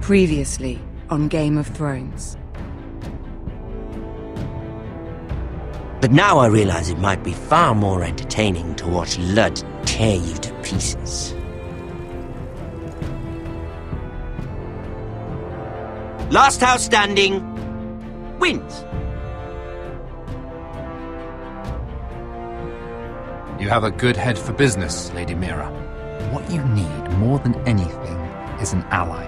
Previously on Game of Thrones. But now I realize it might be far more entertaining to watch Ludd tear you to pieces. Last house standing wins. You have a good head for business, Lady Mira. What you need more than anything is an ally.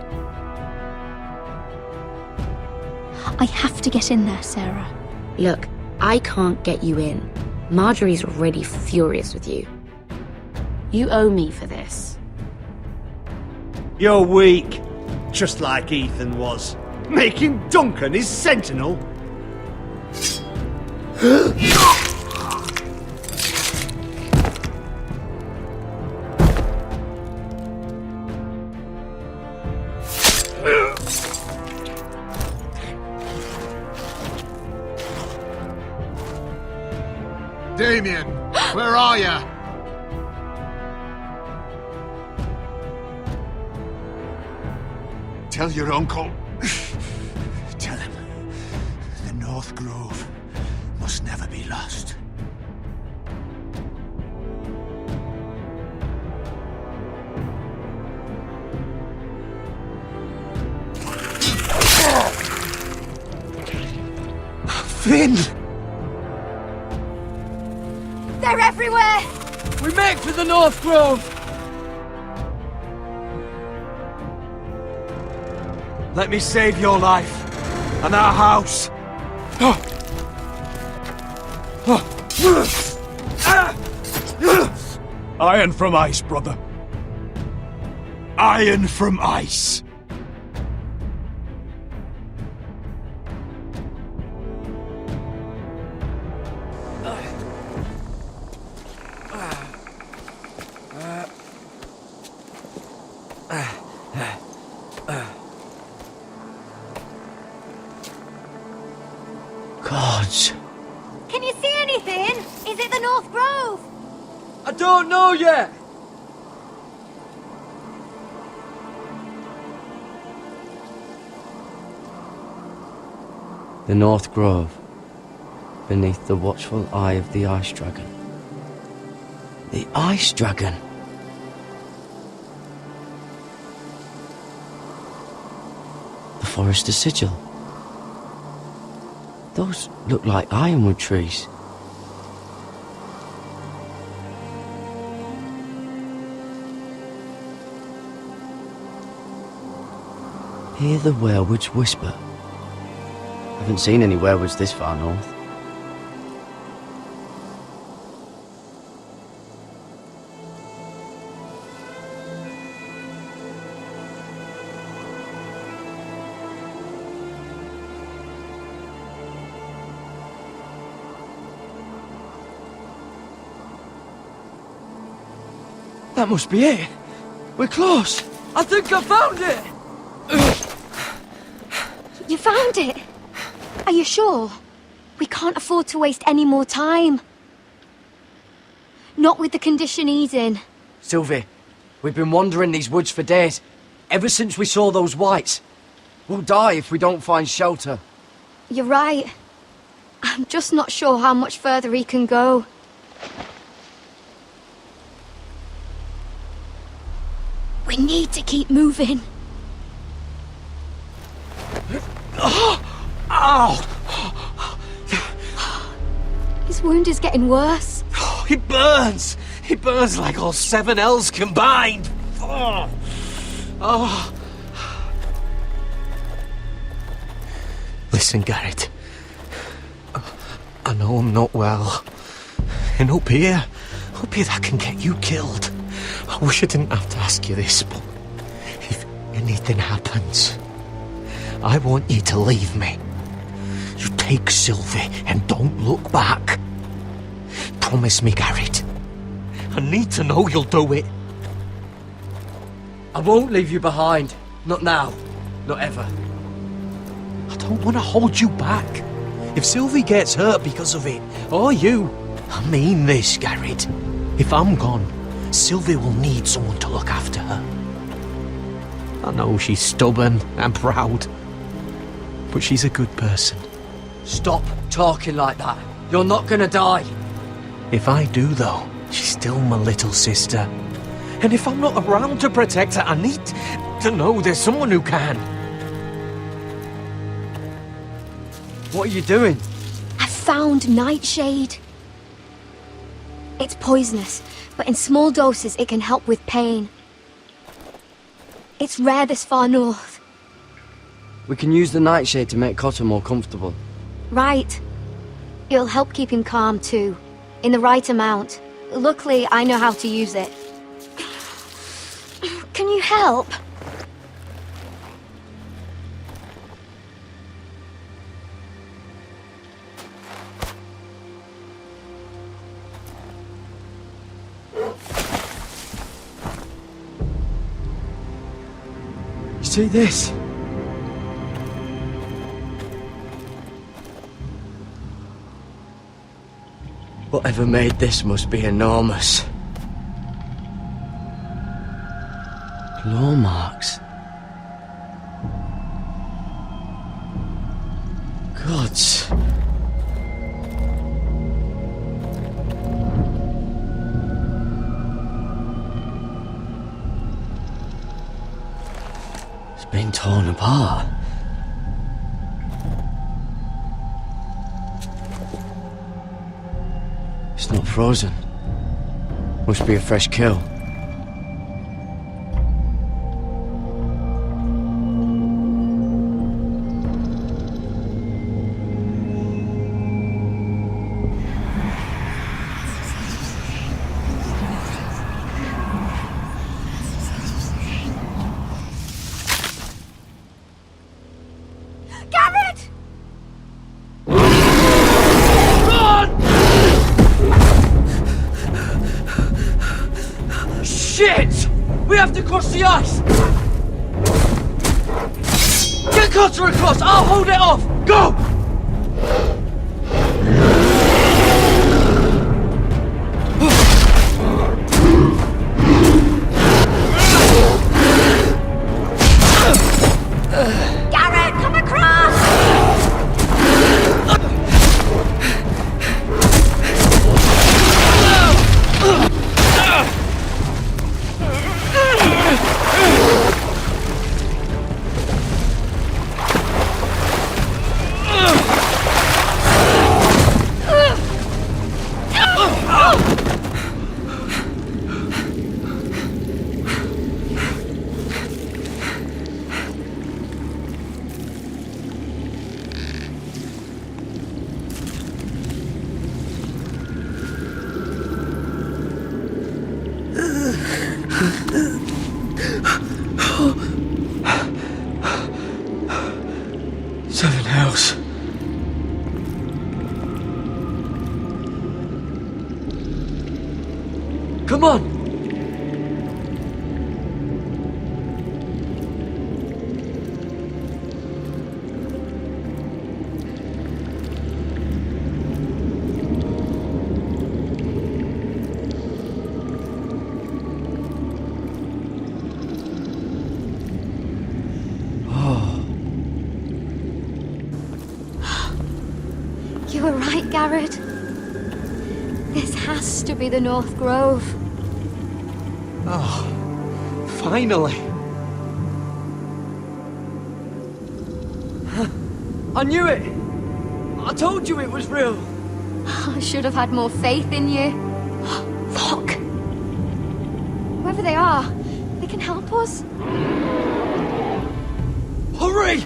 I have to get in there, Sarah. Look, I can't get you in. Marjorie's already furious with you. You owe me for this. You're weak, just like Ethan was, making Duncan his sentinel. Damien, where are ya? Tell your uncle. Tell him the North Grove must never be lost. Finn! They're everywhere! We make for the North Grove! Let me save your life and our house. Iron from ice, brother. Iron from ice. Gods. Can you see anything? Is it the North Grove? I don't know yet. The North Grove, beneath the watchful eye of the Ice Dragon. The Ice Dragon. The Forester's Sigil. Those look like ironwood trees. Hear the werewoods whisper. Haven't seen any werewoods this far north. That must be it. We're close. I think I found it. You found it? Are you sure? We can't afford to waste any more time. Not with the condition he's in. Sylvie, we've been wandering these woods for days. Ever since we saw those whites. We'll die if we don't find shelter. You're right. I'm just not sure how much further he can go. We need to keep moving. Ow! His wound is getting worse. It burns! It burns like all 7 L's combined! Oh. Listen, Garrett. I know I'm not well. And up here that can get you killed. I wish I didn't have to ask you this, but if anything happens, I want you to leave me. You take Sylvie and don't look back. Promise me, Garrett. I need to know you'll do it. I won't leave you behind. Not now. Not ever. I don't want to hold you back. If Sylvie gets hurt because of it, or you, I mean this, Garrett. If I'm gone, Sylvie will need someone to look after her. I know she's stubborn and proud, but she's a good person. Stop talking like that. You're not gonna die. If I do, though, she's still my little sister. And if I'm not around to protect her, I need to know there's someone who can. What are you doing? I found nightshade. It's poisonous, but in small doses it can help with pain. It's rare this far north. We can use the nightshade to make Cotter more comfortable. Right. It'll help keep him calm too, in the right amount. Luckily, I know how to use it. Can you help? You see this? Whatever made this must be enormous. Claw marks. Gods. It's been torn apart. It's not frozen. Must be a fresh kill. Garrett! Shit! We have to cross the ice! Get Cotter across! I'll hold it off! Go! Garrett, come across! Seven hells. Come on! You were right, Garrett. This has to be the North Grove. Oh, finally. I knew it! I told you it was real! I should have had more faith in you. Look! Whoever they are, they can help us. Hurry!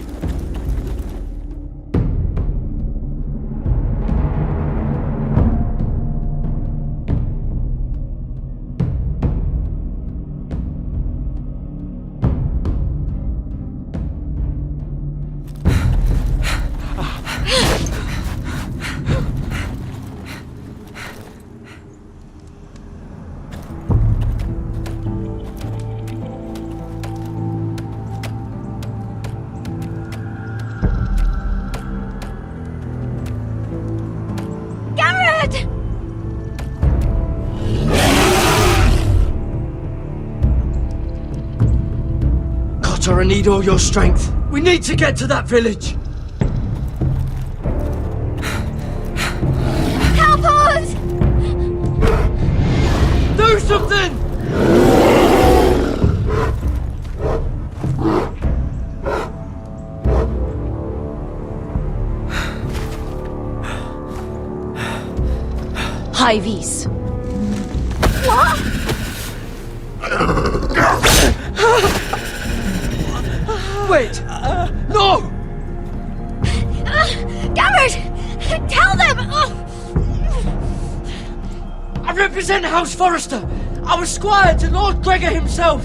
Doctor, I need all your strength. We need to get to that village. Help us! Do something! High Vis. Wait! No! Garrett! Tell them! I represent House Forrester. I was squire to Lord Gregor himself.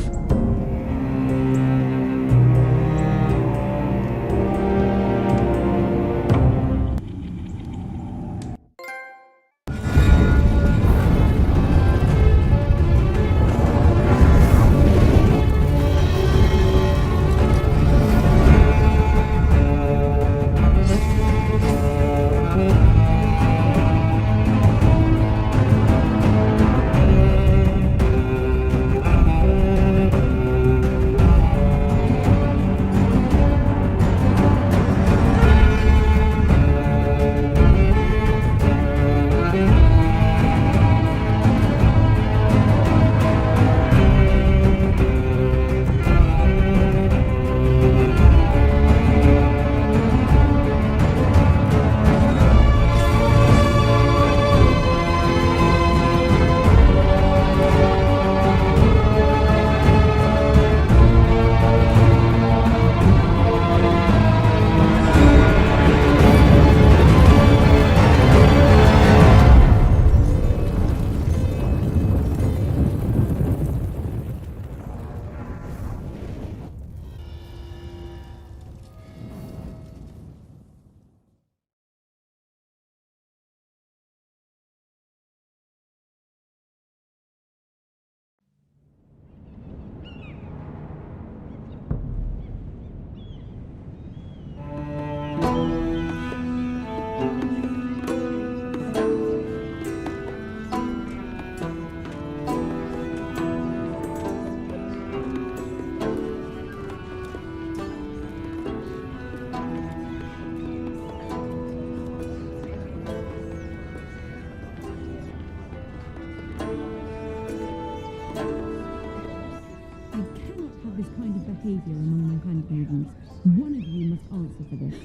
behavior among my handmaidens. One of you must answer for this.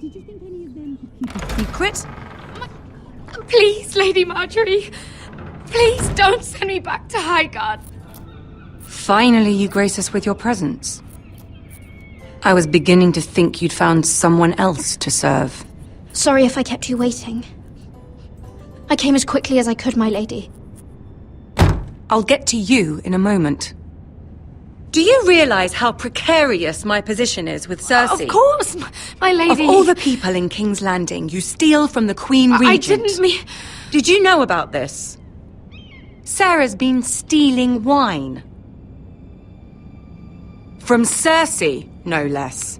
Did you think any of them could keep a secret? Please, Lady Marjorie. Please don't send me back to Highgarden. Finally, you grace us with your presence. I was beginning to think you'd found someone else to serve. Sorry if I kept you waiting. I came as quickly as I could, my lady. I'll get to you in a moment. Do you realize how precarious my position is with Cersei? Of course, my lady. Of all the people in King's Landing, you steal from the Queen Regent. I didn't mean... Did you know about this? Sarah's been stealing wine. From Cersei, no less.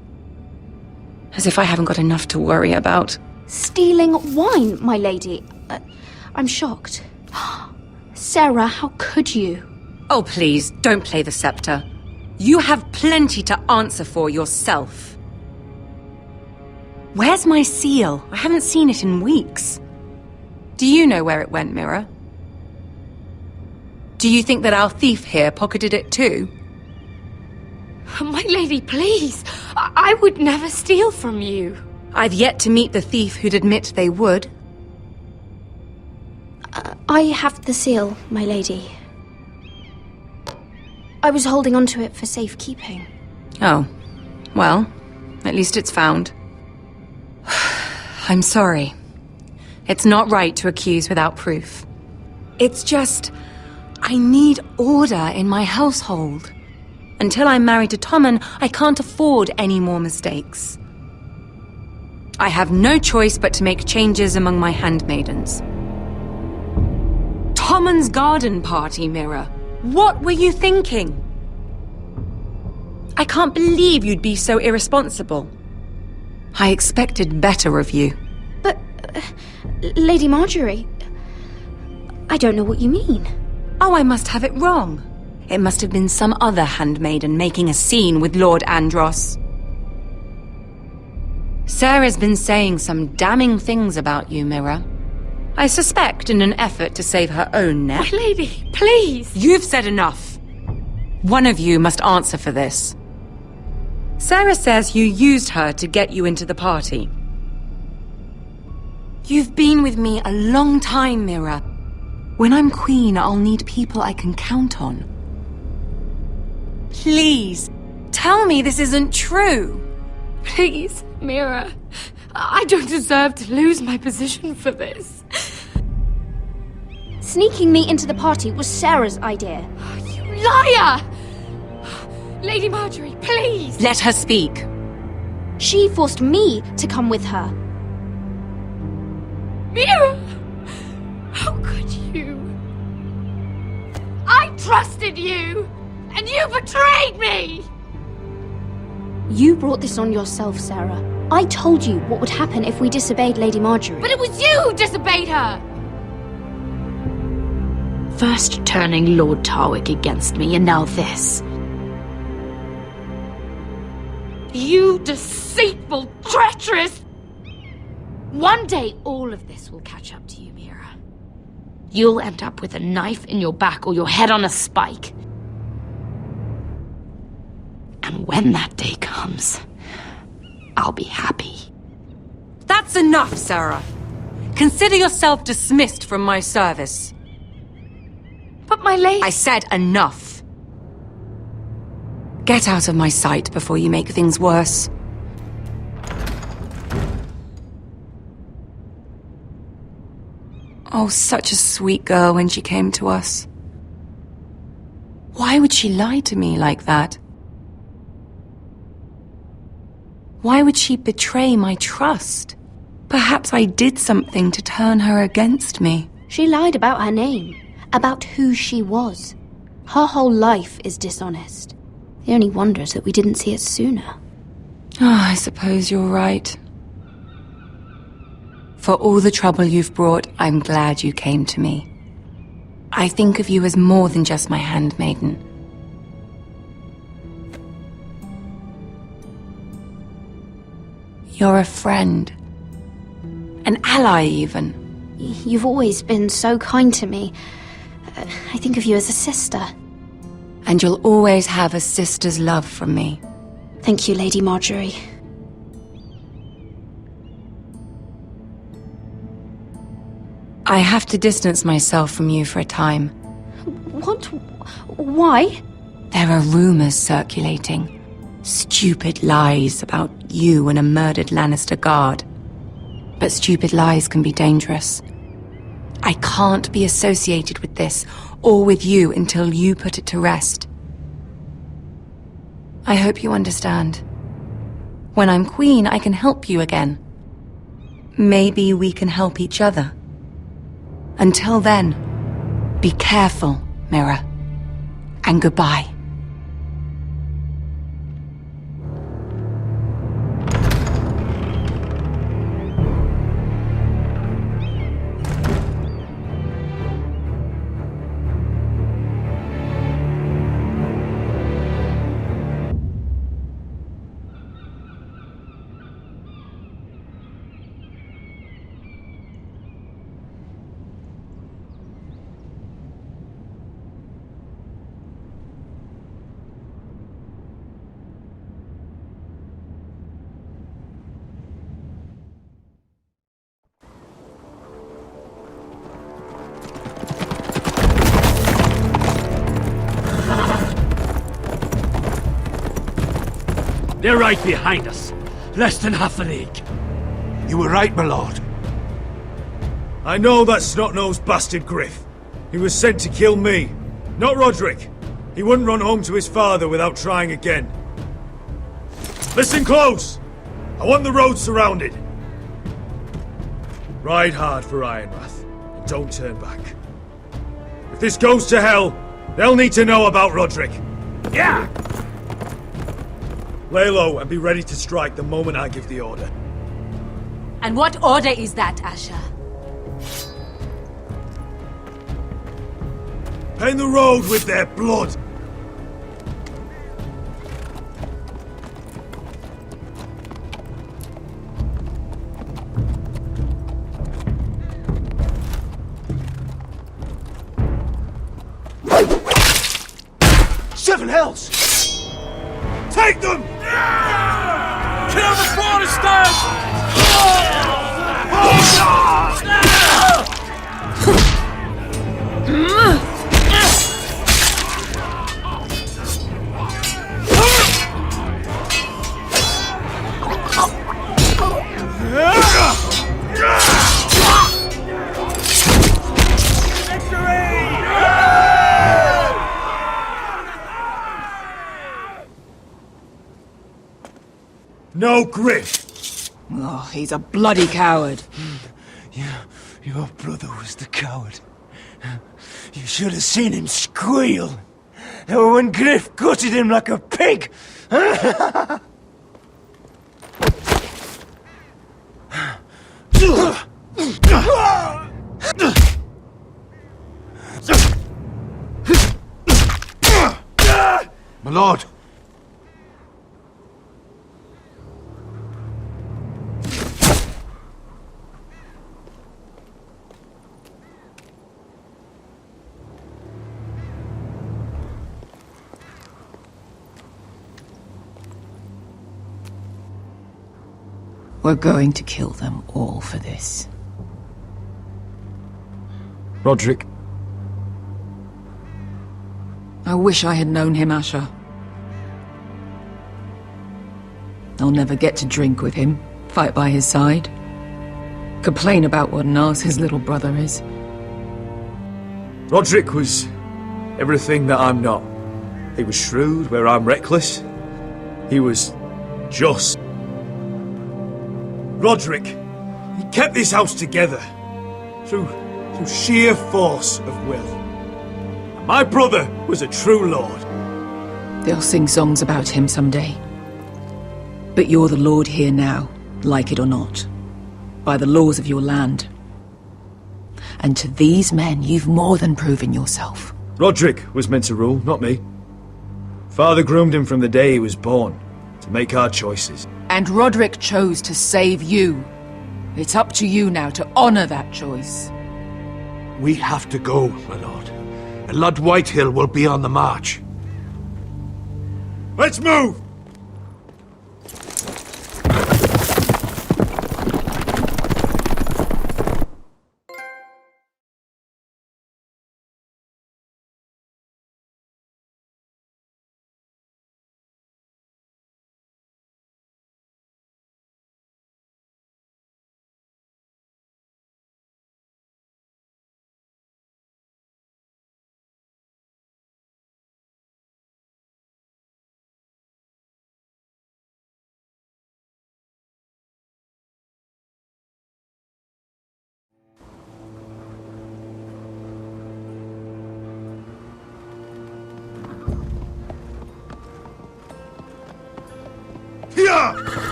As if I haven't got enough to worry about. Stealing wine, my lady? I'm shocked. Sarah, how could you? Oh, please, don't play the scepter. You have plenty to answer for yourself. Where's my seal? I haven't seen it in weeks. Do you know where it went, Mira? Do you think that our thief here pocketed it too? My lady, please. I would never steal from you. I've yet to meet the thief who'd admit they would. I have the seal, my lady. I was holding on to it for safekeeping. Oh. Well, at least it's found. I'm sorry. It's not right to accuse without proof. It's just... I need order in my household. Until I'm married to Tommen, I can't afford any more mistakes. I have no choice but to make changes among my handmaidens. Tommen's garden party, Mira. What were you thinking? I can't believe you'd be so irresponsible. I expected better of you. But, Lady Marjorie, I don't know what you mean. Oh, I must have it wrong. It must have been some other handmaiden making a scene with Lord Andros. Sarah's been saying some damning things about you, Mira. I suspect in an effort to save her own neck. My lady, please! You've said enough. One of you must answer for this. Sarah says you used her to get you into the party. You've been with me a long time, Mira. When I'm queen, I'll need people I can count on. Please, tell me this isn't true. Please, Mira. I don't deserve to lose my position for this. Sneaking me into the party was Sarah's idea. You liar! Lady Marjorie, please! Let her speak. She forced me to come with her. Mira! How could you? I trusted you! And you betrayed me! You brought this on yourself, Sarah. I told you what would happen if we disobeyed Lady Marjorie. But it was you who disobeyed her! First turning Lord Tarwick against me, and now this. You deceitful, treacherous! One day all of this will catch up to you, Mira. You'll end up with a knife in your back or your head on a spike. And when that day comes, I'll be happy. That's enough, Sarah. Consider yourself dismissed from my service. But my lady... I said enough. Get out of my sight before you make things worse. Oh, such a sweet girl when she came to us. Why would she lie to me like that? Why would she betray my trust? Perhaps I did something to turn her against me. She lied about her name, about who she was. Her whole life is dishonest. The only wonder is that we didn't see it sooner. I suppose you're right. For all the trouble you've brought, I'm glad you came to me. I think of you as more than just my handmaiden. You're a friend. An ally, even. You've always been so kind to me. I think of you as a sister. And you'll always have a sister's love from me. Thank you, Lady Marjorie. I have to distance myself from you for a time. What? Why? There are rumors circulating. Stupid lies about you and a murdered Lannister guard. But stupid lies can be dangerous. I can't be associated with this, or with you, until you put it to rest. I hope you understand. When I'm queen, I can help you again. Maybe we can help each other. Until then, be careful, Mira. And goodbye. They're right behind us. Less than half a league. You were right, my lord. I know that snot-nosed bastard Griff. He was sent to kill me, not Roderick. He wouldn't run home to his father without trying again. Listen close! I want the road surrounded. Ride hard for Ironrath, and don't turn back. If this goes to hell, they'll need to know about Roderick. Yeah! Lay low and be ready to strike the moment I give the order. And what order is that, Asher? Paint the road with their blood! heaven else! Take them! Kill the foresters! No Griff! Oh, he's a bloody coward. Your brother was the coward. You should have seen him squeal when Griff gutted him like a pig. My lord. We're going to kill them all for this. Roderick. I wish I had known him, Asher. I'll never get to drink with him, fight by his side, complain about what an arse his little brother is. Roderick was everything that I'm not. He was shrewd where I'm reckless. He was just. Roderick, he kept this house together through sheer force of will. And my brother was a true lord. They'll sing songs about him someday. But you're the lord here now, like it or not, by the laws of your land. And to these men, you've more than proven yourself. Roderick was meant to rule, not me. Father groomed him from the day he was born, to make our choices. And Roderick chose to save you. It's up to you now to honor that choice. We have to go, my lord. And Lord Whitehill will be on the march. Let's move!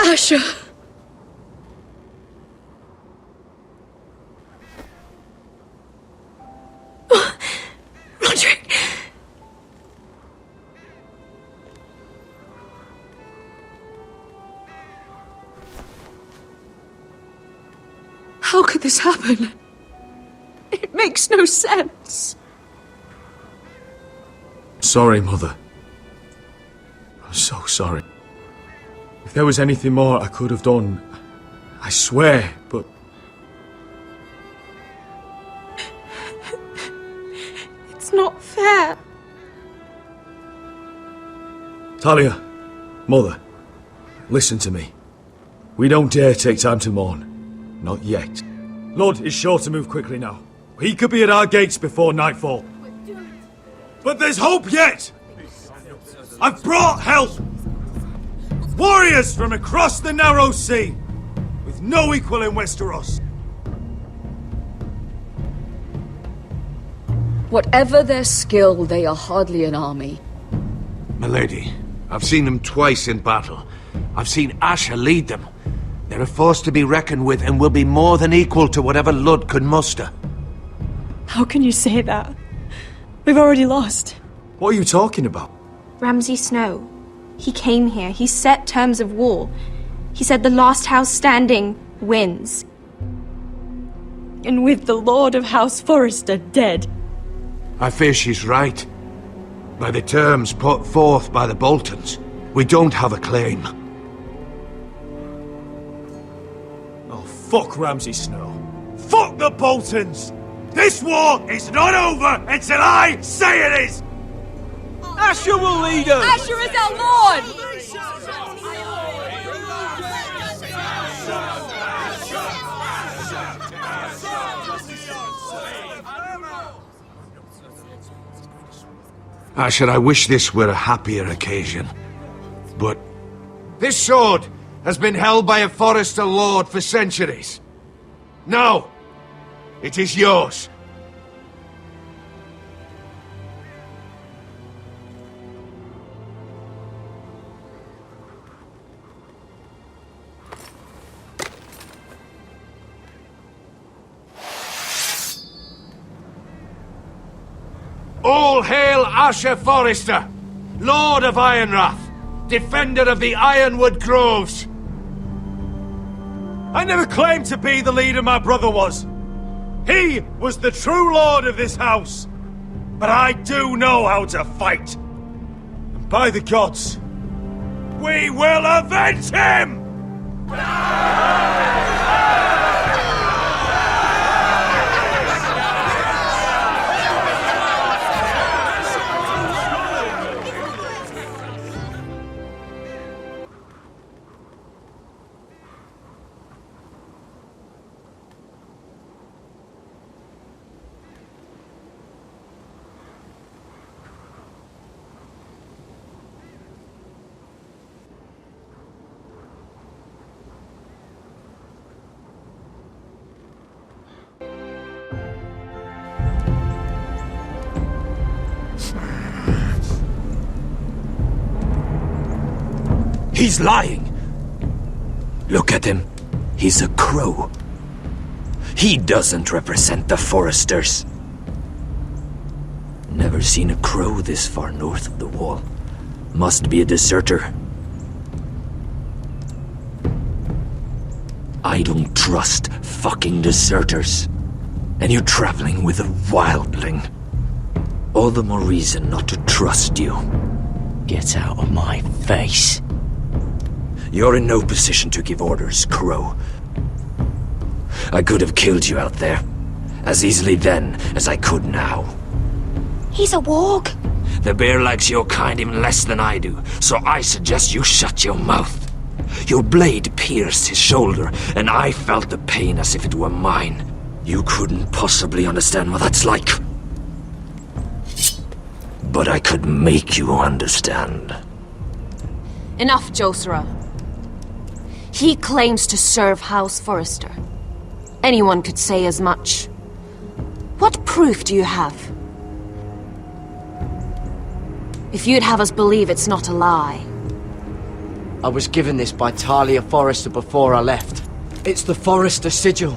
Asher! Roderick! How could this happen? It makes no sense. Sorry, Mother. I'm so sorry. If there was anything more I could have done, I swear, but... It's not fair. Talia, Mother, listen to me. We don't dare take time to mourn. Not yet. Lord is sure to move quickly now. He could be at our gates before nightfall. But there's hope yet! I've brought help! Warriors from across the narrow sea, with no equal in Westeros. Whatever their skill, they are hardly an army. Milady, I've seen them twice in battle. I've seen Asher lead them. They're a force to be reckoned with and will be more than equal to whatever Lud could muster. How can you say that? We've already lost. What are you talking about? Ramsay Snow. He came here. He set terms of war. He said the last house standing wins. And with the Lord of House Forrester dead. I fear she's right. By the terms put forth by the Boltons, we don't have a claim. Oh, fuck Ramsay Snow. Fuck the Boltons! This war is not over until I say it is! Asher will lead us! Asher is our lord! Asher, I wish this were a happier occasion. But this sword has been held by a Forrester lord for centuries. Now, it is yours. All hail Asher Forrester, Lord of Ironrath, defender of the Ironwood Groves. I never claimed to be the leader my brother was. He was the true lord of this house. But I do know how to fight. And by the gods, we will avenge him! He's lying! Look at him. He's a crow. He doesn't represent the Forresters. Never seen a crow this far north of the wall. Must be a deserter. I don't trust fucking deserters. And you're traveling with a wildling. All the more reason not to trust you. Get out of my face. You're in no position to give orders, Crow. I could have killed you out there, as easily then as I could now. He's a warg. The bear likes your kind even less than I do, so I suggest you shut your mouth. Your blade pierced his shoulder, and I felt the pain as if it were mine. You couldn't possibly understand what that's like. But I could make you understand. Enough, Josera. He claims to serve House Forrester. Anyone could say as much. What proof do you have? If you'd have us believe it's not a lie. I was given this by Talia Forrester before I left. It's the Forrester sigil,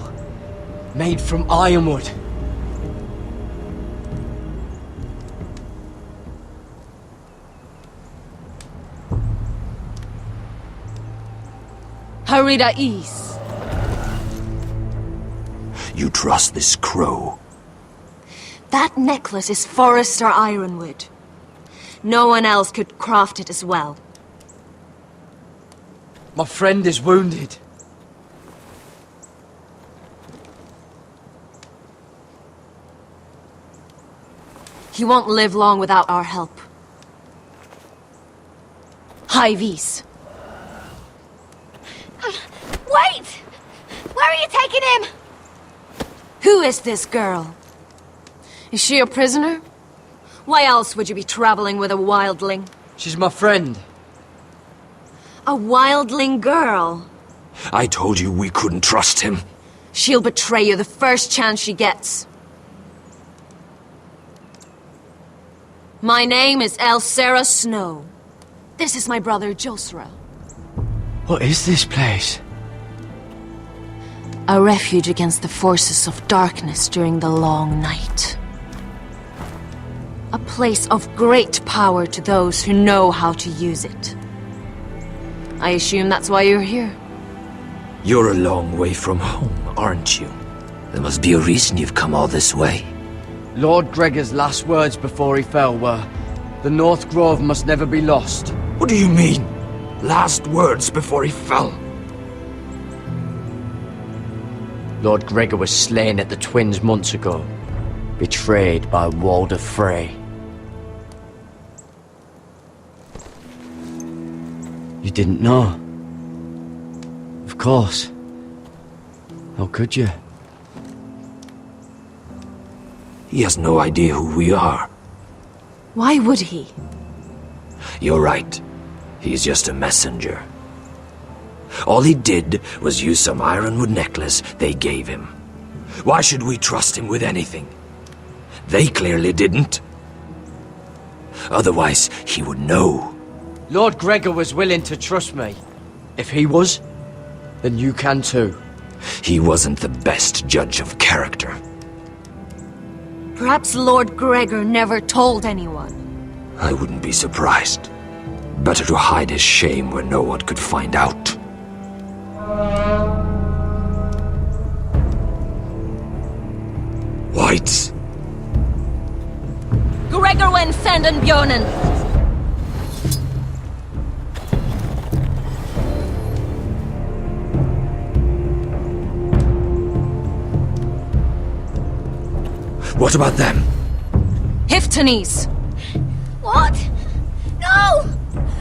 made from ironwood. Harida East. You trust this crow? That necklace is Forrester ironwood. No one else could craft it as well. My friend is wounded. He won't live long without our help. High Vis. Wait! Where are you taking him? Who is this girl? Is she a prisoner? Why else would you be traveling with a wildling? She's my friend. A wildling girl? I told you we couldn't trust him. She'll betray you the first chance she gets. My name is Elsera Snow. This is my brother Josera. What is this place? A refuge against the forces of darkness during the long night. A place of great power to those who know how to use it. I assume that's why you're here. You're a long way from home, aren't you? There must be a reason you've come all this way. Lord Gregor's last words before he fell were, "The North Grove must never be lost." What do you mean? Last words before he fell? Lord Gregor was slain at the Twins months ago, betrayed by Walder Frey. You didn't know? Of course. How could you? He has no idea who we are. Why would he? You're right. He's just a messenger. All he did was use some ironwood necklace they gave him. Why should we trust him with anything? They clearly didn't. Otherwise, he would know. Lord Gregor was willing to trust me. If he was, then you can too. He wasn't the best judge of character. Perhaps Lord Gregor never told anyone. I wouldn't be surprised. Better to hide his shame where no one could find out. Whites. Gregor wen senden björnen! What about them? Hiftanes! What? No!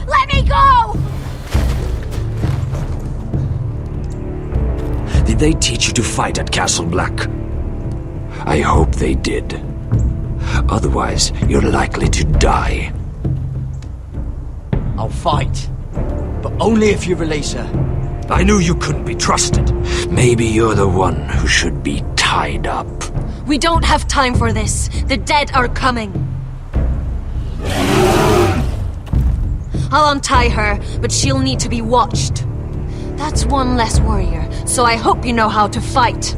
Let me go! Did they teach you to fight at Castle Black? I hope they did. Otherwise, you're likely to die. I'll fight. But only if you release her. I knew you couldn't be trusted. Maybe you're the one who should be tied up. We don't have time for this. The dead are coming. I'll untie her, but she'll need to be watched. That's one less warrior, so I hope you know how to fight.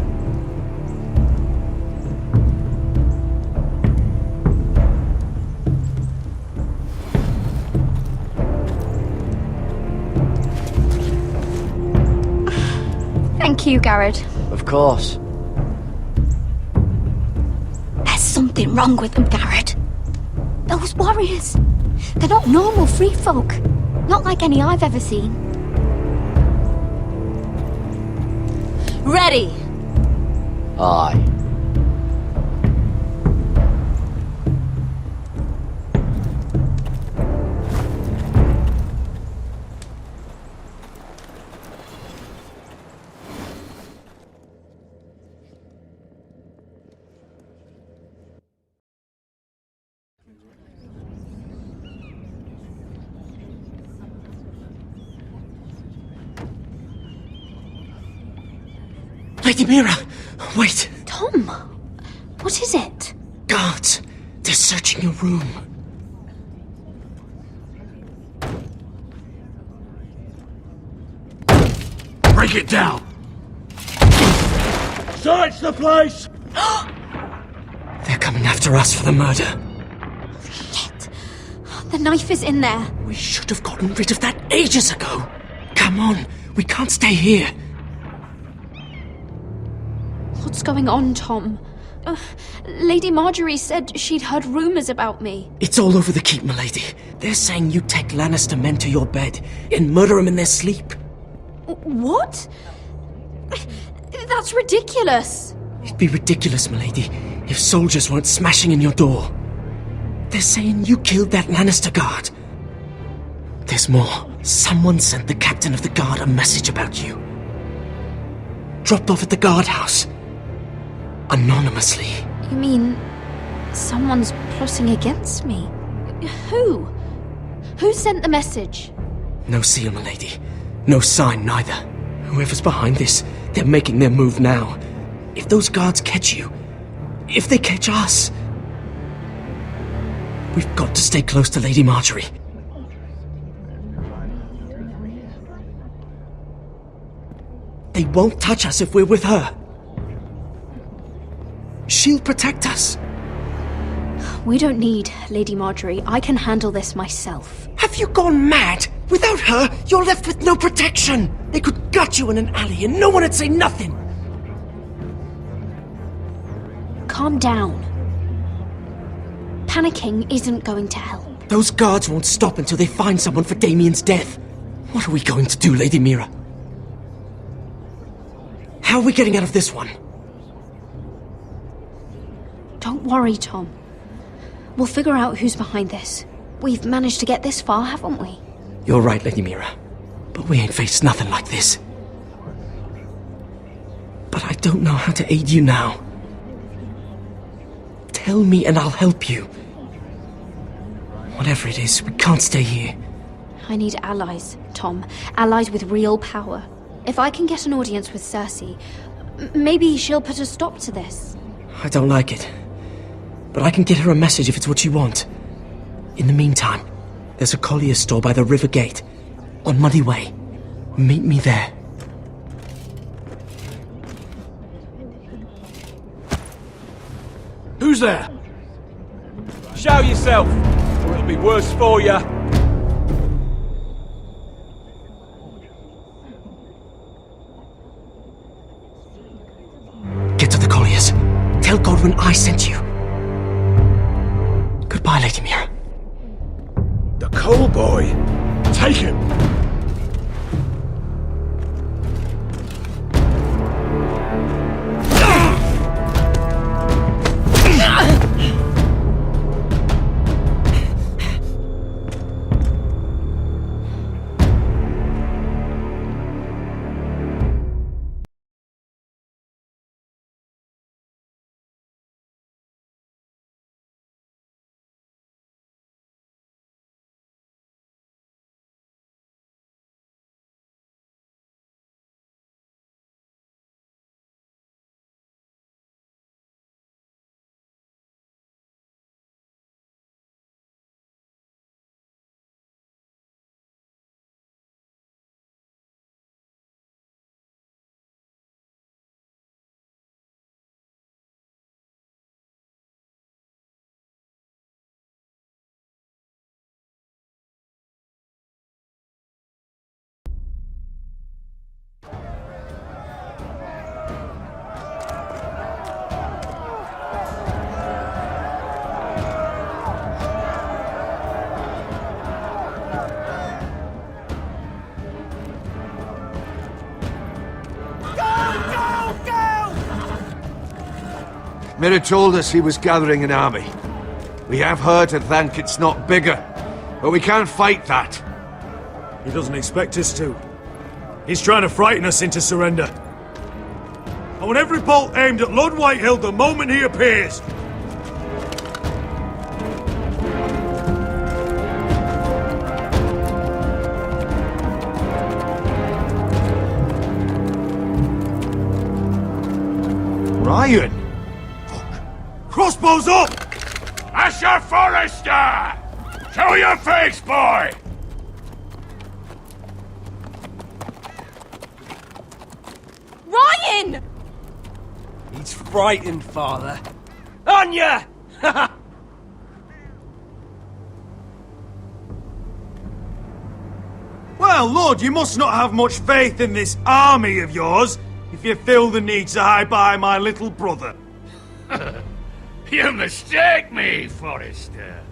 Thank you, Garrett. Of course. There's something wrong with them, Garrett. Those warriors. They're not normal free folk. Not like any I've ever seen. Ready! Aye. Lady Mira! Wait! Tom! What is it? Guards! They're searching your room. Break it down! Search the place! They're coming after us for the murder. Shit! The knife is in there. We should have gotten rid of that ages ago. Come on, we can't stay here. What's going on, Tom? Lady Marjorie said she'd heard rumors about me. It's all over the keep, milady. They're saying you take Lannister men to your bed and murder them in their sleep. What? That's ridiculous. It'd be ridiculous, milady, if soldiers weren't smashing in your door. They're saying you killed that Lannister guard. There's more. Someone sent the captain of the guard a message about you. Dropped off at the guardhouse. Anonymously. You mean someone's plotting against me? Who? Who sent the message? No seal, milady. No sign, neither. Whoever's behind this, they're making their move now. If those guards catch you, if they catch us, we've got to stay close to Lady Marjorie. They won't touch us if we're with her. She'll protect us. We don't need Lady Marjorie. I can handle this myself. Have you gone mad? Without her, you're left with no protection. They could gut you in an alley and no one would say nothing. Calm down. Panicking isn't going to help. Those guards won't stop until they find someone for Damien's death. What are we going to do, Lady Mira? How are we getting out of this one? Don't worry, Tom. We'll figure out who's behind this. We've managed to get this far, haven't we? You're right, Lady Mira. But we ain't faced nothing like this. But I don't know how to aid you now. Tell me and I'll help you. Whatever it is, we can't stay here. I need allies, Tom. Allies with real power. If I can get an audience with Cersei, maybe she'll put a stop to this. I don't like it. But I can get her a message if it's what you want. In the meantime, there's a collier's store by the river gate. On Muddy Way. Meet me there. Who's there? Show yourself, or it'll be worse for you. Get to the colliers. Tell Godwin I sent you. Goodbye, Lady Mira. The Coal Boy. Take him. Mira told us he was gathering an army. We have her to thank it's not bigger, but we can't fight that. He doesn't expect us to. He's trying to frighten us into surrender. I want every bolt aimed at Lord Whitehill the moment he appears. Ryan! Crossbows up! Asher Forrester! Show your face, boy! Ryan! He's frightened, father. On ya! Well, Lord, you must not have much faith in this army of yours if you feel the need to hide behind my little brother. You mistake me, Forrester.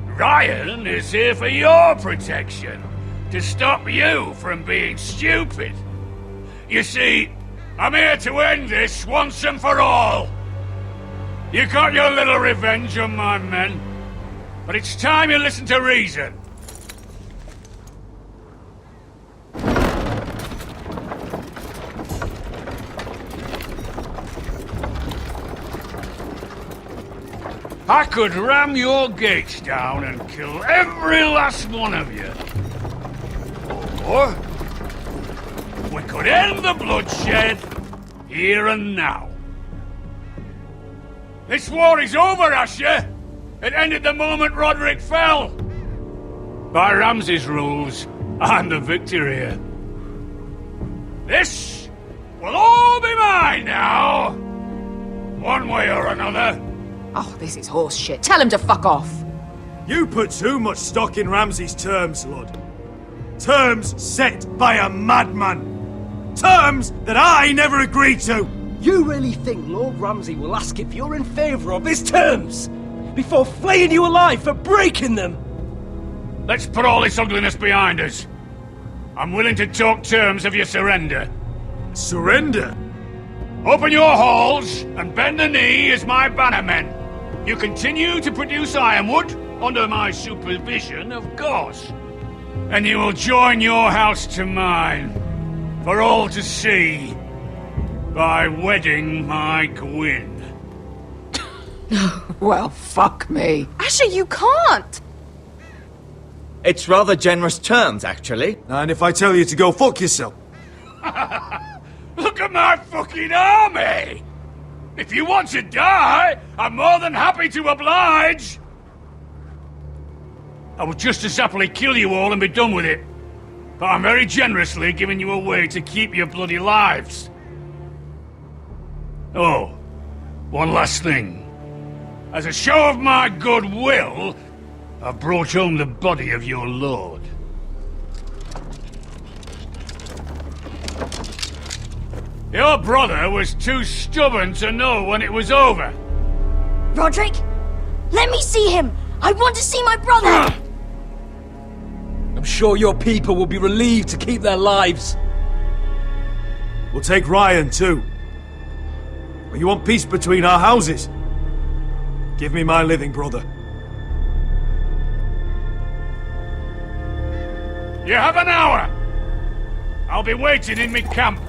Ryan is here for your protection, to stop you from being stupid. You see, I'm here to end this once and for all. You got your little revenge on my men, but it's time you listen to reason. I could ram your gates down and kill every last one of you. Or we could end the bloodshed here and now. This war is over, Asher. It ended the moment Roderick fell. By Ramsay's rules, I'm the victor here. This will all be mine now, one way or another. Oh, this is horse shit. Tell him to fuck off. You put too much stock in Ramsay's terms, Lord. Terms set by a madman. Terms that I never agreed to. You really think Lord Ramsay will ask if you're in favour of his terms before flaying you alive for breaking them? Let's put all this ugliness behind us. I'm willing to talk terms of your surrender. Surrender? Open your halls and bend the knee as my bannermen. You continue to produce ironwood under my supervision, of course. And you will join your house to mine, for all to see, by wedding my Gwyn. Well, fuck me. Asher, you can't! It's rather generous terms, actually. And if I tell you to go fuck yourself? Look at my fucking army! If you want to die, I'm more than happy to oblige! I would just as happily kill you all and be done with it. But I'm very generously giving you a way to keep your bloody lives. Oh, one last thing. As a show of my goodwill, I've brought home the body of your lord. Your brother was too stubborn to know when it was over. Roderick, let me see him! I want to see my brother! I'm sure your people will be relieved to keep their lives. We'll take Ryan too. Or you want peace between our houses? Give me my living brother. You have an hour! I'll be waiting in me camp.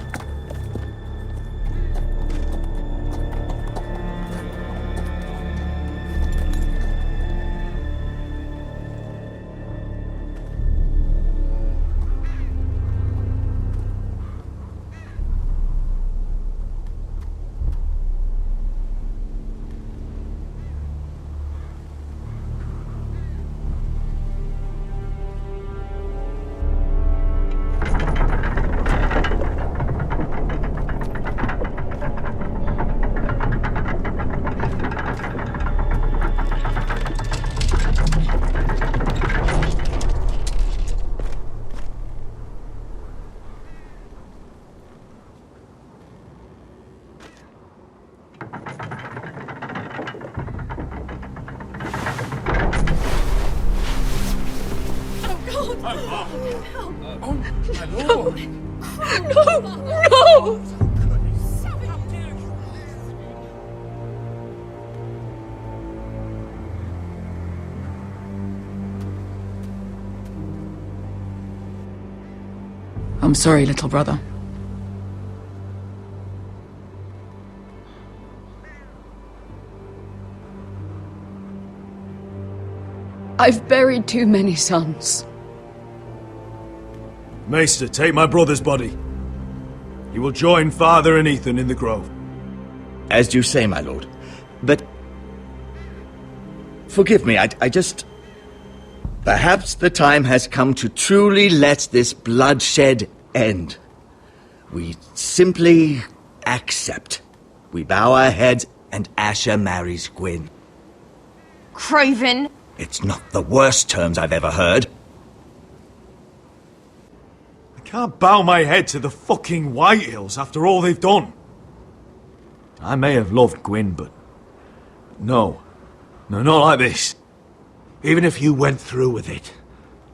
No! I'm sorry, little brother. I've buried too many sons. Maester, take my brother's body. He will join Father and Ethan in the grove. As you say, my lord. But... forgive me, I just... Perhaps the time has come to truly let this bloodshed end. We simply accept. We bow our heads and Asher marries Gwyn. Craven! It's not the worst terms I've ever heard. I can't bow my head to the fucking Whitehills after all they've done. I may have loved Gwyn, but... No, not like this. Even if you went through with it,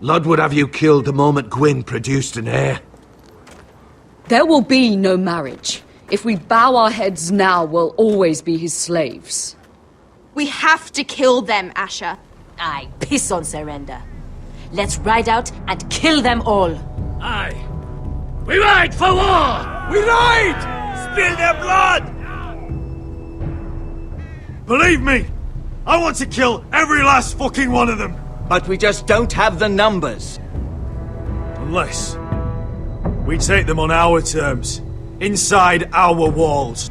Ludd would have you killed the moment Gwyn produced an heir. There will be no marriage. If we bow our heads now, we'll always be his slaves. We have to kill them, Asher. Aye, piss on surrender. Let's ride out and kill them all. Aye. We ride for war! We ride! Spill their blood! Believe me, I want to kill every last fucking one of them. But we just don't have the numbers. Unless we take them on our terms, inside our walls.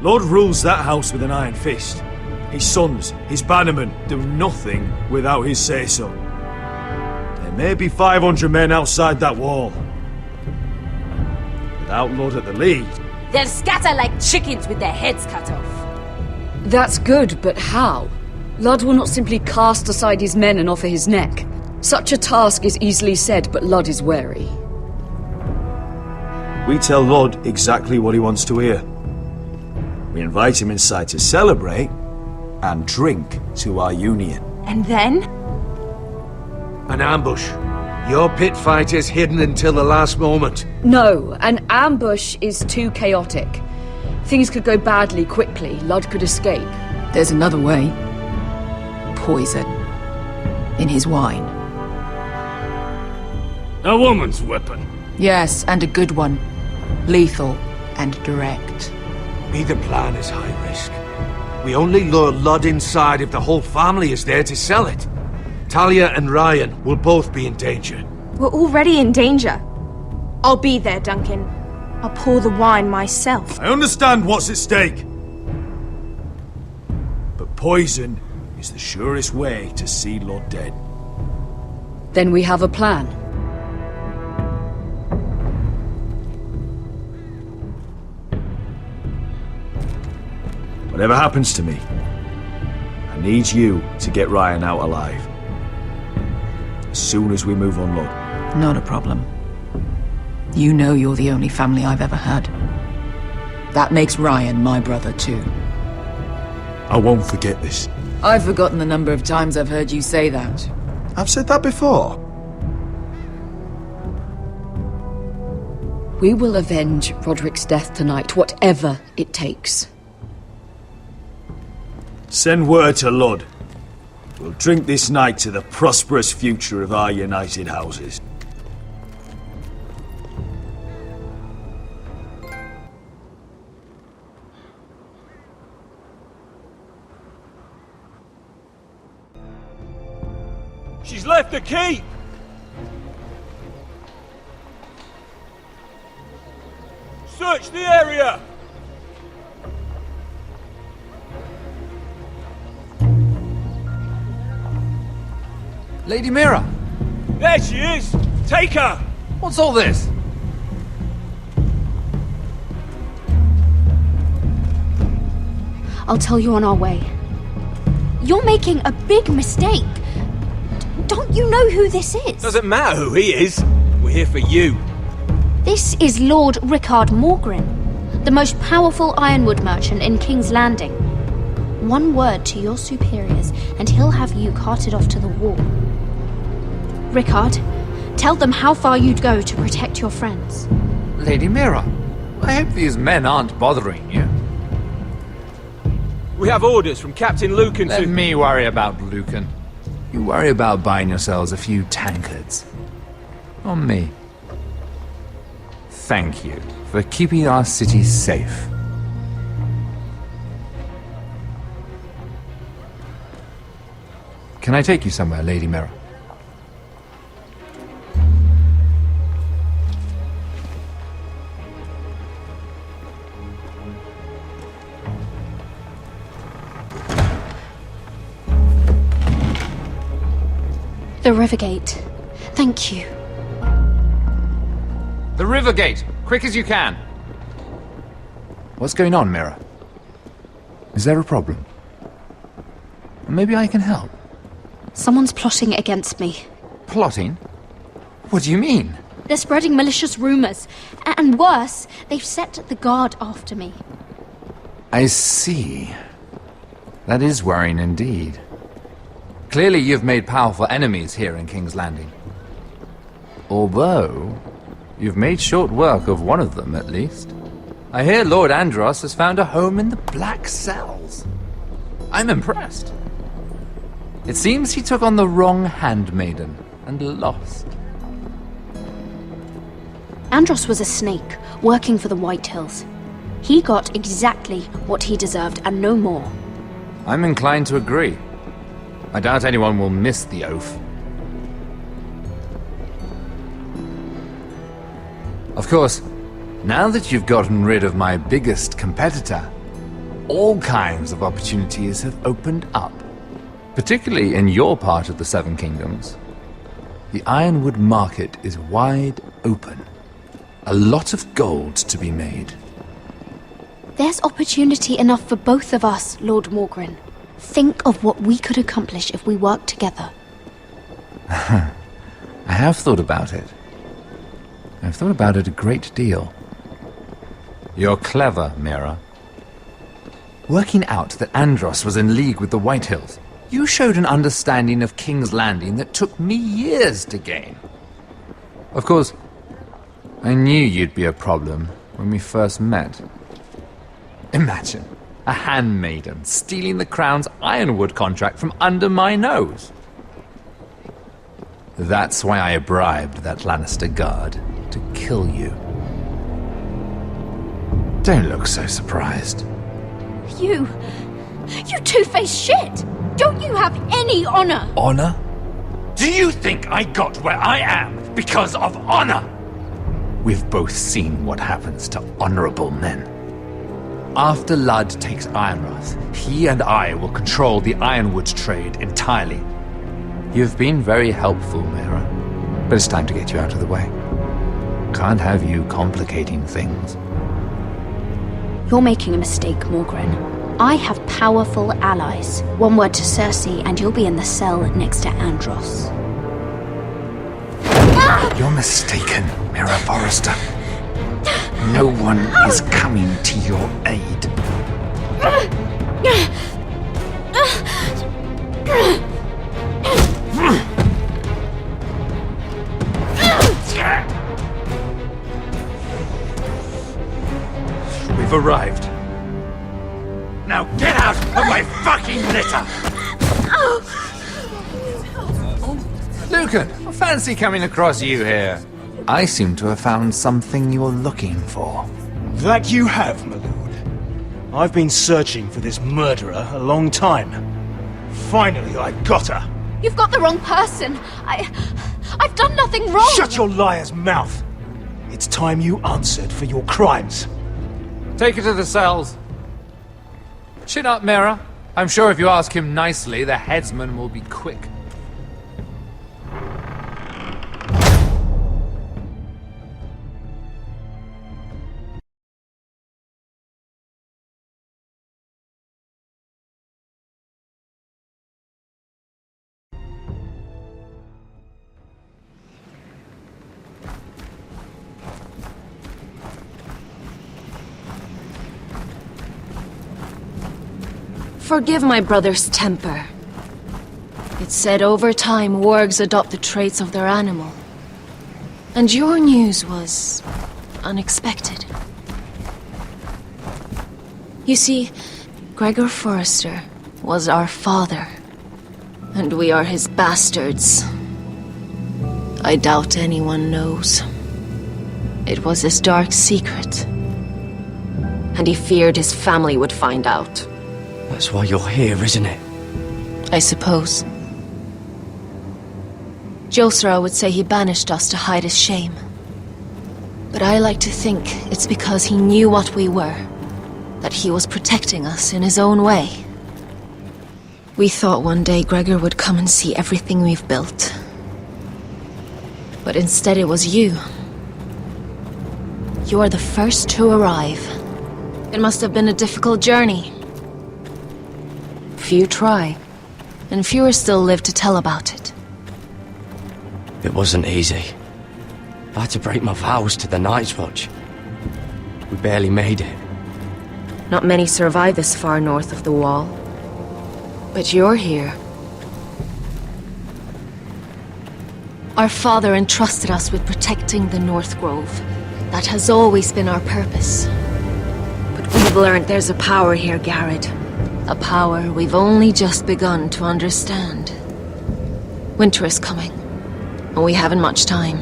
Lord rules that house with an iron fist. His sons, his bannermen, do nothing without his say-so. There may be 500 men outside that wall. Without Lord at the lead... They'll scatter like chickens with their heads cut off. That's good, but how? Ludd will not simply cast aside his men and offer his neck. Such a task is easily said, but Ludd is wary. We tell Ludd exactly what he wants to hear. We invite him inside to celebrate and drink to our union. And then? An ambush. Your pit fight is hidden until the last moment. No, an ambush is too chaotic. Things could go badly quickly. Ludd could escape. There's another way. Poison. In his wine. A woman's weapon. Yes, and a good one. Lethal and direct. Neither plan is high risk. We only lure Ludd inside if the whole family is there to sell it. Talia and Ryan will both be in danger. We're already in danger. I'll be there, Duncan. I'll pour the wine myself. I understand what's at stake. But poison is the surest way to see Ludd dead. Then we have a plan. Whatever happens to me, I need you to get Ryan out alive. As soon as we move on Ludd. Not a problem. You know you're the only family I've ever had. That makes Ryan my brother too. I won't forget this. I've forgotten the number of times I've heard you say that. I've said that before. We will avenge Roderick's death tonight, whatever it takes. Send word to Ludd. We'll drink this night to the prosperous future of our united houses. She's left the keep! Search the area! Lady Mira! There she is! Take her! What's all this? I'll tell you on our way. You're making a big mistake. Don't you know who this is? Doesn't matter who he is. We're here for you. This is Lord Rickard Morgren, the most powerful ironwood merchant in King's Landing. One word to your superiors, and he'll have you carted off to the wall. Rickard, tell them how far you'd go to protect your friends. Lady Mira, I hope these men aren't bothering you. We have orders from Captain Lucan to... Let me worry about Lucan. You worry about buying yourselves a few tankards. On me. Thank you for keeping our city safe. Can I take you somewhere, Lady Mira? The Rivergate. Thank you. The Rivergate! Quick as you can! What's going on, Mira? Is there a problem? Maybe I can help. Someone's plotting against me. Plotting? What do you mean? They're spreading malicious rumors. And worse, they've set the guard after me. I see. That is worrying indeed. Clearly you've made powerful enemies here in King's Landing. Although, you've made short work of one of them, at least. I hear Lord Andros has found a home in the Black Cells. I'm impressed. It seems he took on the wrong handmaiden and lost. Andros was a snake, working for the White Hills. He got exactly what he deserved and no more. I'm inclined to agree. I doubt anyone will miss the oath. Of course, now that you've gotten rid of my biggest competitor, all kinds of opportunities have opened up. Particularly in your part of the Seven Kingdoms. The ironwood market is wide open. A lot of gold to be made. There's opportunity enough for both of us, Lord Morgren. Think of what we could accomplish if we worked together. I have thought about it. I've thought about it a great deal. You're clever, Mira. Working out that Andros was in league with the Whitehills, you showed an understanding of King's Landing that took me years to gain. Of course, I knew you'd be a problem when we first met. Imagine a handmaiden stealing the Crown's ironwood contract from under my nose. That's why I bribed that Lannister guard to kill you. Don't look so surprised. You two-faced shit! Don't you have any honor? Honor? Do you think I got where I am because of honor? We've both seen what happens to honorable men. After Ludd takes Ironrath, he and I will control the ironwood trade entirely. You've been very helpful, Mira, but it's time to get you out of the way. Can't have you complicating things. You're making a mistake, Morgren. I have powerful allies. One word to Cersei, and you'll be in the cell next to Andros. You're mistaken, Mira Forrester. No one is coming to your aid. We've arrived. Now get out of my fucking litter! Lucan, I fancy coming across you here. I seem to have found something you're looking for. That you have, my lord. I've been searching for this murderer a long time. Finally, I got her. You've got the wrong person. I've done nothing wrong. Shut your liar's mouth. It's time you answered for your crimes. Take her to the cells. Chin up, Mira. I'm sure if you ask him nicely, the headsman will be quick. Forgive my brother's temper. It's said over time wargs adopt the traits of their animal. And your news was unexpected. You see, Gregor Forrester was our father, and we are his bastards. I doubt anyone knows. It was his dark secret, and he feared his family would find out. That's why you're here, isn't it? I suppose. Josra would say he banished us to hide his shame. But I like to think it's because he knew what we were, that he was protecting us in his own way. We thought one day Gregor would come and see everything we've built. But instead it was you. You are the first to arrive. It must have been a difficult journey. Few try, and fewer still live to tell about it. It wasn't easy. I had to break my vows to the Night's Watch. We barely made it. Not many survive this far north of the Wall. But you're here. Our father entrusted us with protecting the North Grove. That has always been our purpose. But we've learned there's a power here, Garrett. A power we've only just begun to understand. Winter is coming, and we haven't much time.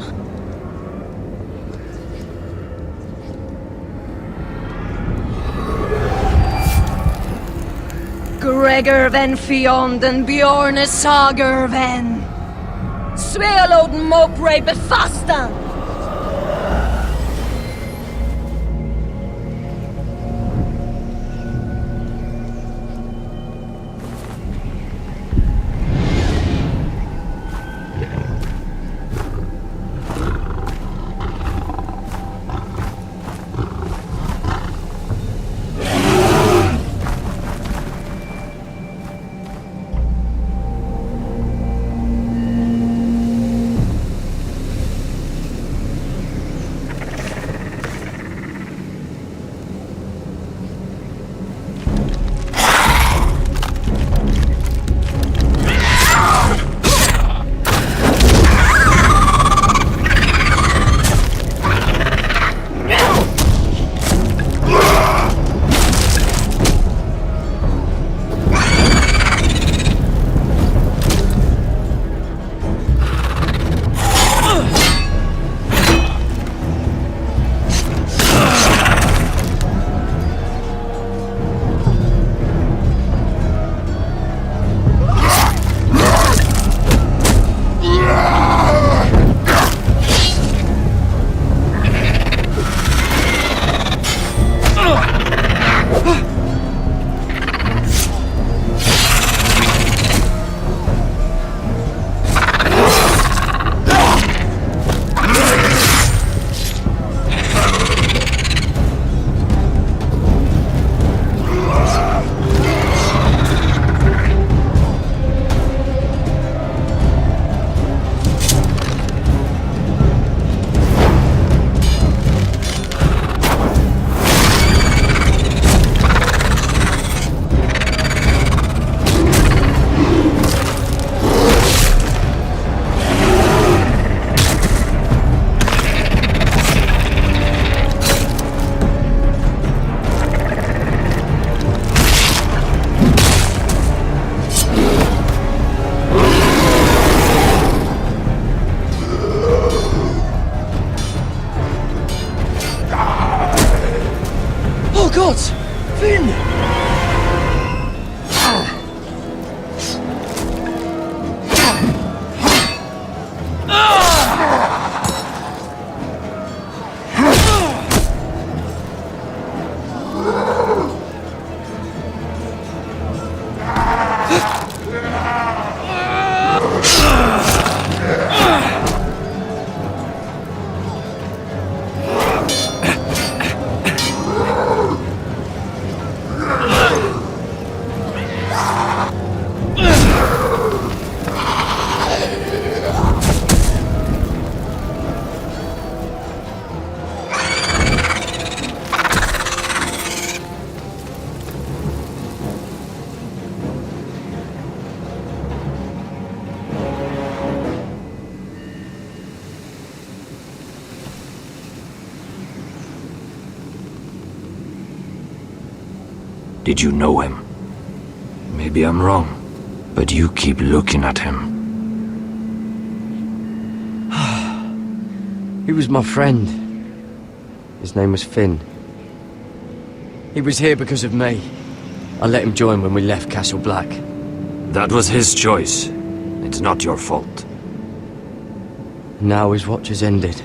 Gregor ven Fionn den Bjorne Sager ven. Svealoden Mopre befastan. Did you know him? Maybe I'm wrong, but you keep looking at him. He was my friend. His name was Finn. He was here because of me. I let him join when we left Castle Black. That was his choice. It's not your fault. Now his watch has ended.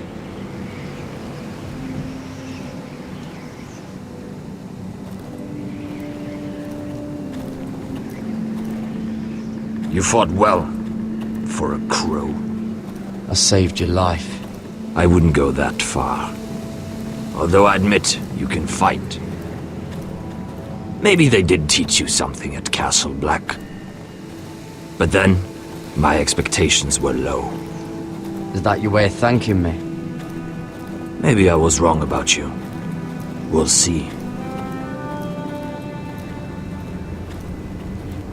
You fought well, for a crow. I saved your life. I wouldn't go that far. Although I admit, you can fight. Maybe they did teach you something at Castle Black. But then, my expectations were low. Is that your way of thanking me? Maybe I was wrong about you. We'll see.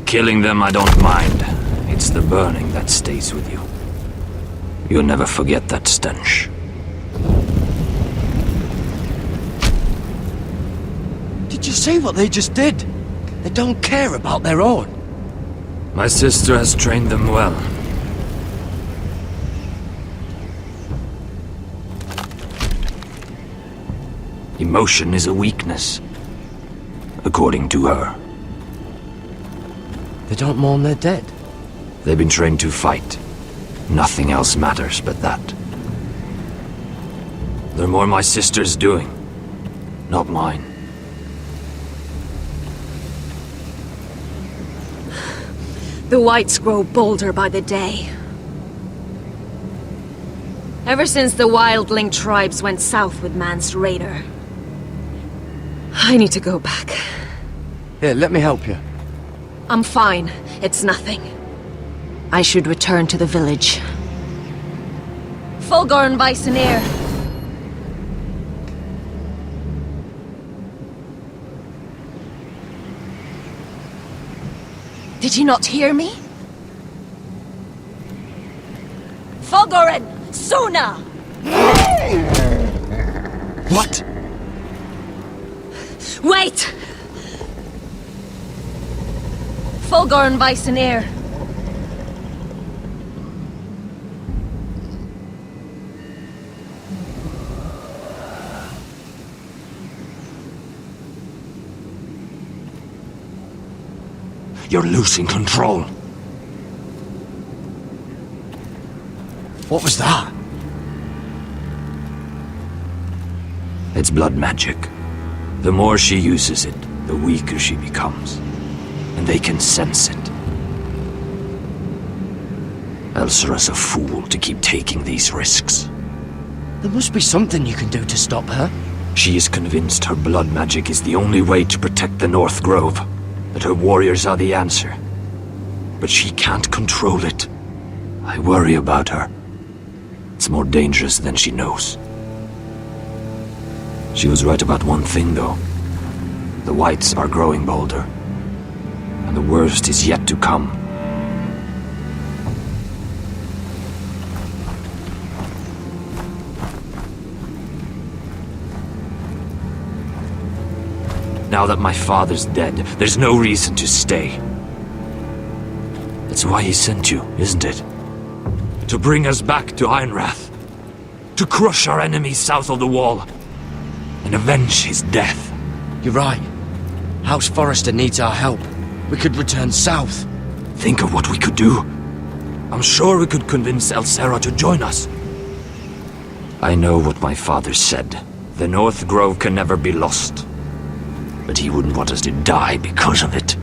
Killing them I don't mind. It's the burning that stays with you. You'll never forget that stench. Did you see what they just did? They don't care about their own. My sister has trained them well. Emotion is a weakness, according to her. They don't mourn their dead. They've been trained to fight. Nothing else matters but that. They're more my sister's doing, not mine. The whites grow bolder by the day. Ever since the wildling tribes went south with Man's raider. I need to go back. Here, let me help you. I'm fine. It's nothing. I should return to the village. Fulgorn Weisenir. Did you not hear me? Fulgorn! Suna! What? Wait! Fulgorn Weisenir. You're losing control. What was that? It's blood magic. The more she uses it, the weaker she becomes. And they can sense it. Elsera's a fool to keep taking these risks. There must be something you can do to stop her. She is convinced her blood magic is the only way to protect the North Grove. That her warriors are the answer. But she can't control it. I worry about her. It's more dangerous than she knows. She was right about one thing, though. The whites are growing bolder. And the worst is yet to come. Now that my father's dead, there's no reason to stay. That's why he sent you, isn't it? To bring us back to Ironrath. To crush our enemies south of the Wall. And avenge his death. You're right. House Forrester needs our help. We could return south. Think of what we could do. I'm sure we could convince Elsera to join us. I know what my father said. The North Grove can never be lost. But he wouldn't want us to die because of it.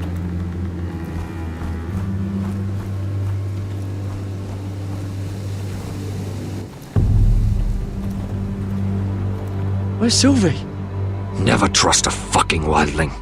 Where's Sylvie? Never trust a fucking wildling.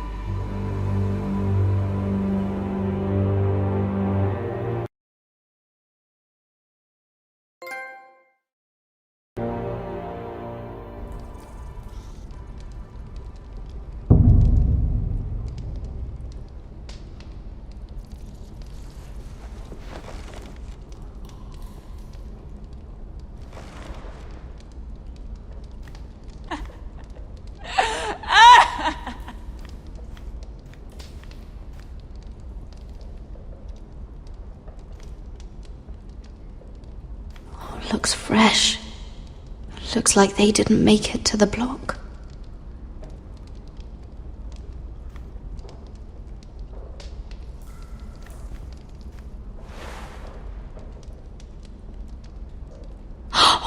Looks fresh. Looks like they didn't make it to the block.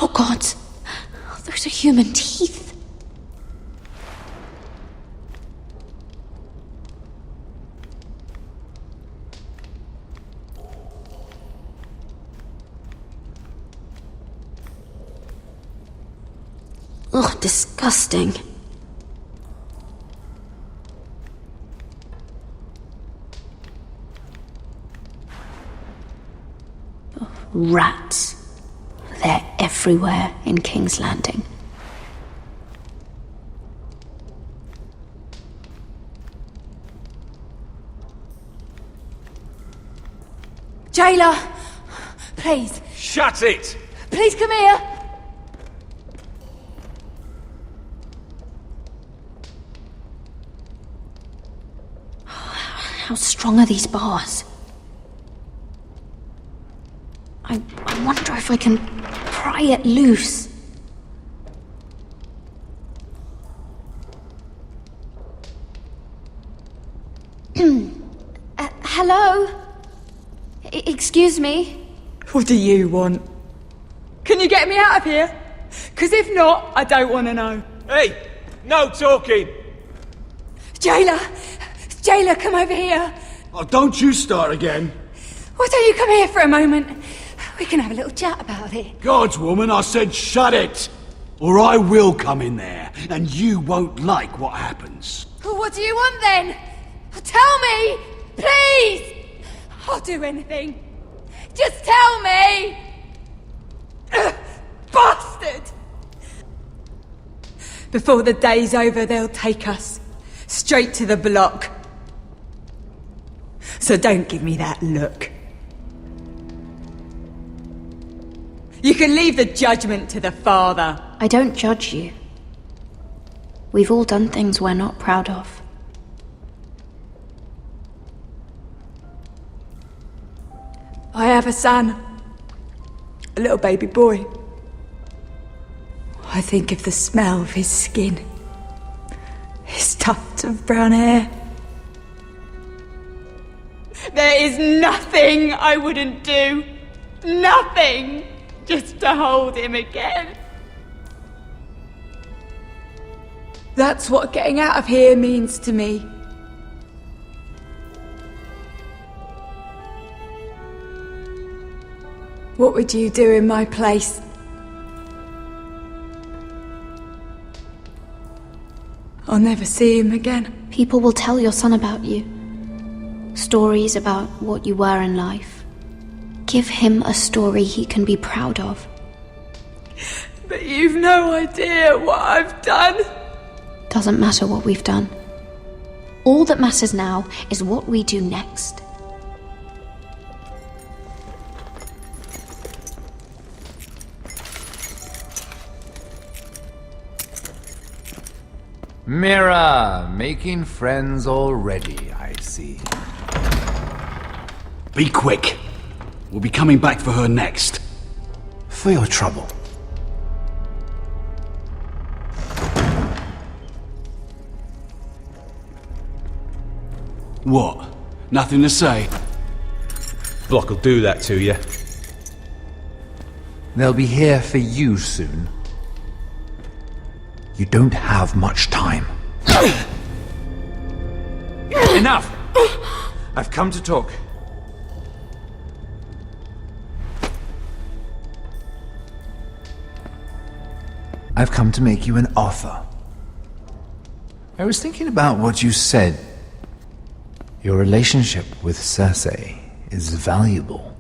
Oh God! Those are human teeth! Ugh, disgusting. Oh, rats. They're everywhere in King's Landing. Jailer! Please. Shut it! Please come here! How strong are these bars? I wonder if I can pry it loose. Hello? Excuse me? What do you want? Can you get me out of here? Because if not, I don't want to know. Hey! No talking! Jailer! Jailer, come over here! Oh, don't you start again. Why don't you come here for a moment? We can have a little chat about it. God's woman, I said shut it! Or I will come in there, and you won't like what happens. Well, what do you want then? Tell me! Please! I'll do anything. Just tell me! Bastard! Before the day's over, they'll take us straight to the block. So don't give me that look. You can leave the judgment to the Father. I don't judge you. We've all done things we're not proud of. I have a son. A little baby boy. I think of the smell of his skin. His tufts of brown hair. There is nothing I wouldn't do. Nothing! Just to hold him again. That's what getting out of here means to me. What would you do in my place? I'll never see him again. People will tell your son about you. Stories about what you were in life. Give him a story he can be proud of. But you've no idea what I've done. Doesn't matter what we've done. All that matters now is what we do next. Mira, making friends already, I see. Be quick. We'll be coming back for her next. For your trouble. What? Nothing to say? Block will do that to you. They'll be here for you soon. You don't have much time. Enough! I've come to talk. I've come to make you an offer. I was thinking about what you said. Your relationship with Cersei is valuable.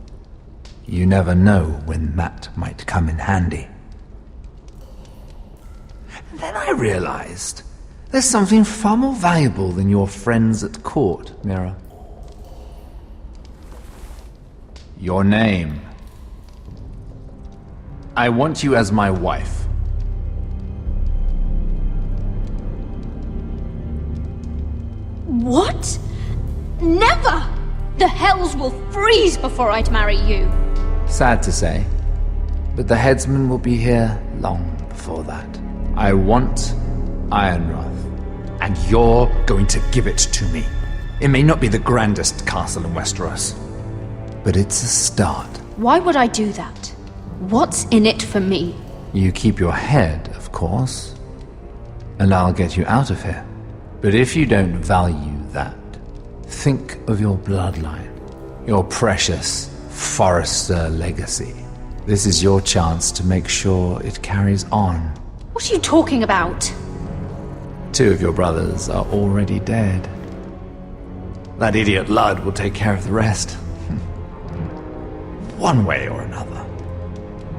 You never know when that might come in handy. Then I realized there's something far more valuable than your friends at court, Mira. Your name. I want you as my wife. What? Never! The hells will freeze before I'd marry you. Sad to say, but the headsman will be here long before that. I want Ironrath, and you're going to give it to me. It may not be the grandest castle in Westeros, but it's a start. Why would I do that? What's in it for me? You keep your head, of course, and I'll get you out of here. But if you don't value that, think of your bloodline, your precious Forrester legacy. This is your chance to make sure it carries on. What are you talking about? 2 of your brothers are already dead. That idiot Ludd will take care of the rest. One way or another.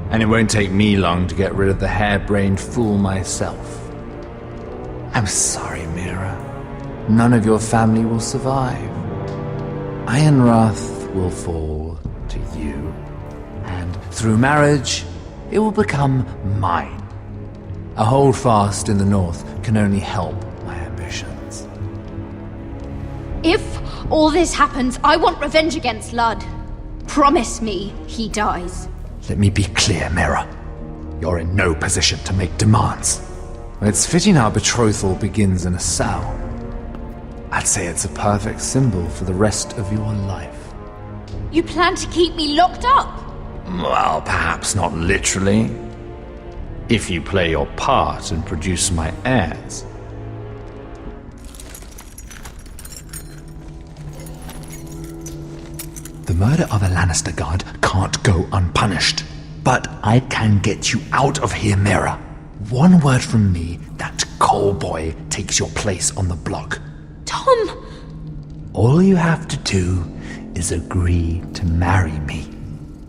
And it won't take me long to get rid of the harebrained fool myself. I'm sorry, Mira. None of your family will survive. Ironrath will fall to you, and through marriage, it will become mine. A holdfast in the north can only help my ambitions. If all this happens, I want revenge against Ludd. Promise me he dies. Let me be clear, Mira. You're in no position to make demands. It's fitting our betrothal begins in a cell. I'd say it's a perfect symbol for the rest of your life. You plan to keep me locked up? Well, perhaps not literally. If you play your part and produce my heirs. The murder of a Lannister guard can't go unpunished. But I can get you out of here, Mira. One word from me, that coal boy takes your place on the block. Tom! All you have to do is agree to marry me.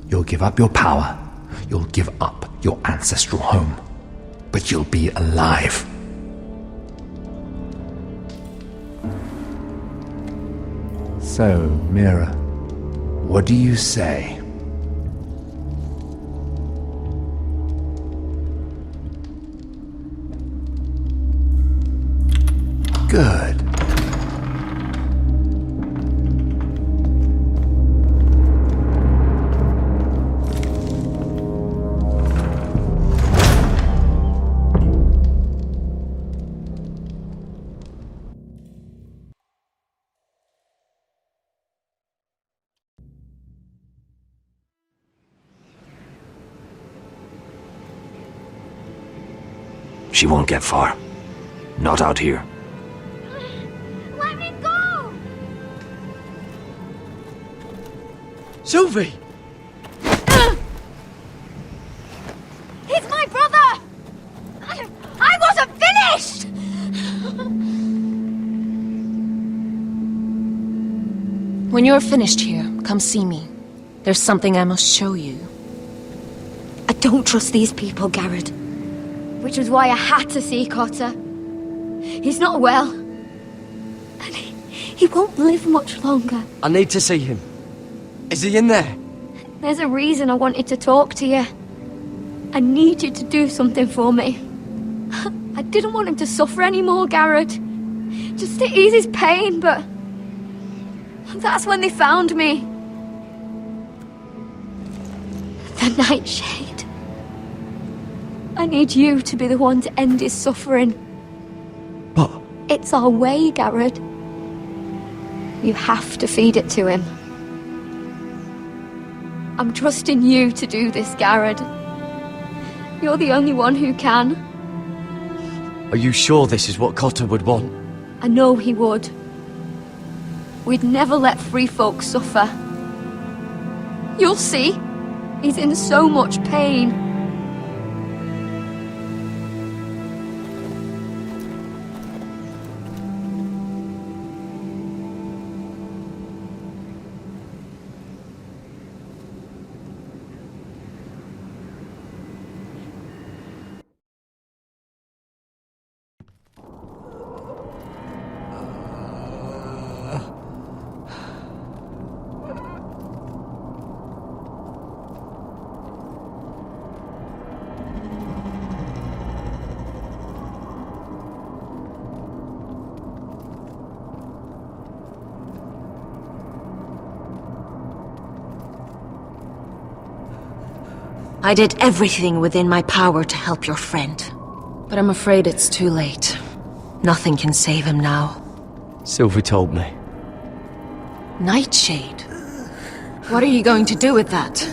You'll give up your power. You'll give up your ancestral home. But you'll be alive. So, Mira, what do you say? Good. She won't get far. Not out here. Let me go! Sylvie! He's my brother! I wasn't finished! When you're finished here, come see me. There's something I must show you. I don't trust these people, Garrett. Which was why I had to see Cotter. He's not well. And he won't live much longer. I need to see him. Is he in there? There's a reason I wanted to talk to you. I need you to do something for me. I didn't want him to suffer anymore, Garrett. Just to ease his pain, but... that's when they found me. The Nightshade. I need you to be the one to end his suffering. But... it's our way, Garrett. You have to feed it to him. I'm trusting you to do this, Garrett. You're the only one who can. Are you sure this is what Cotter would want? I know he would. We'd never let free folk suffer. You'll see. He's in so much pain. I did everything within my power to help your friend. But I'm afraid it's too late. Nothing can save him now. Sylvie told me. Nightshade? What are you going to do with that?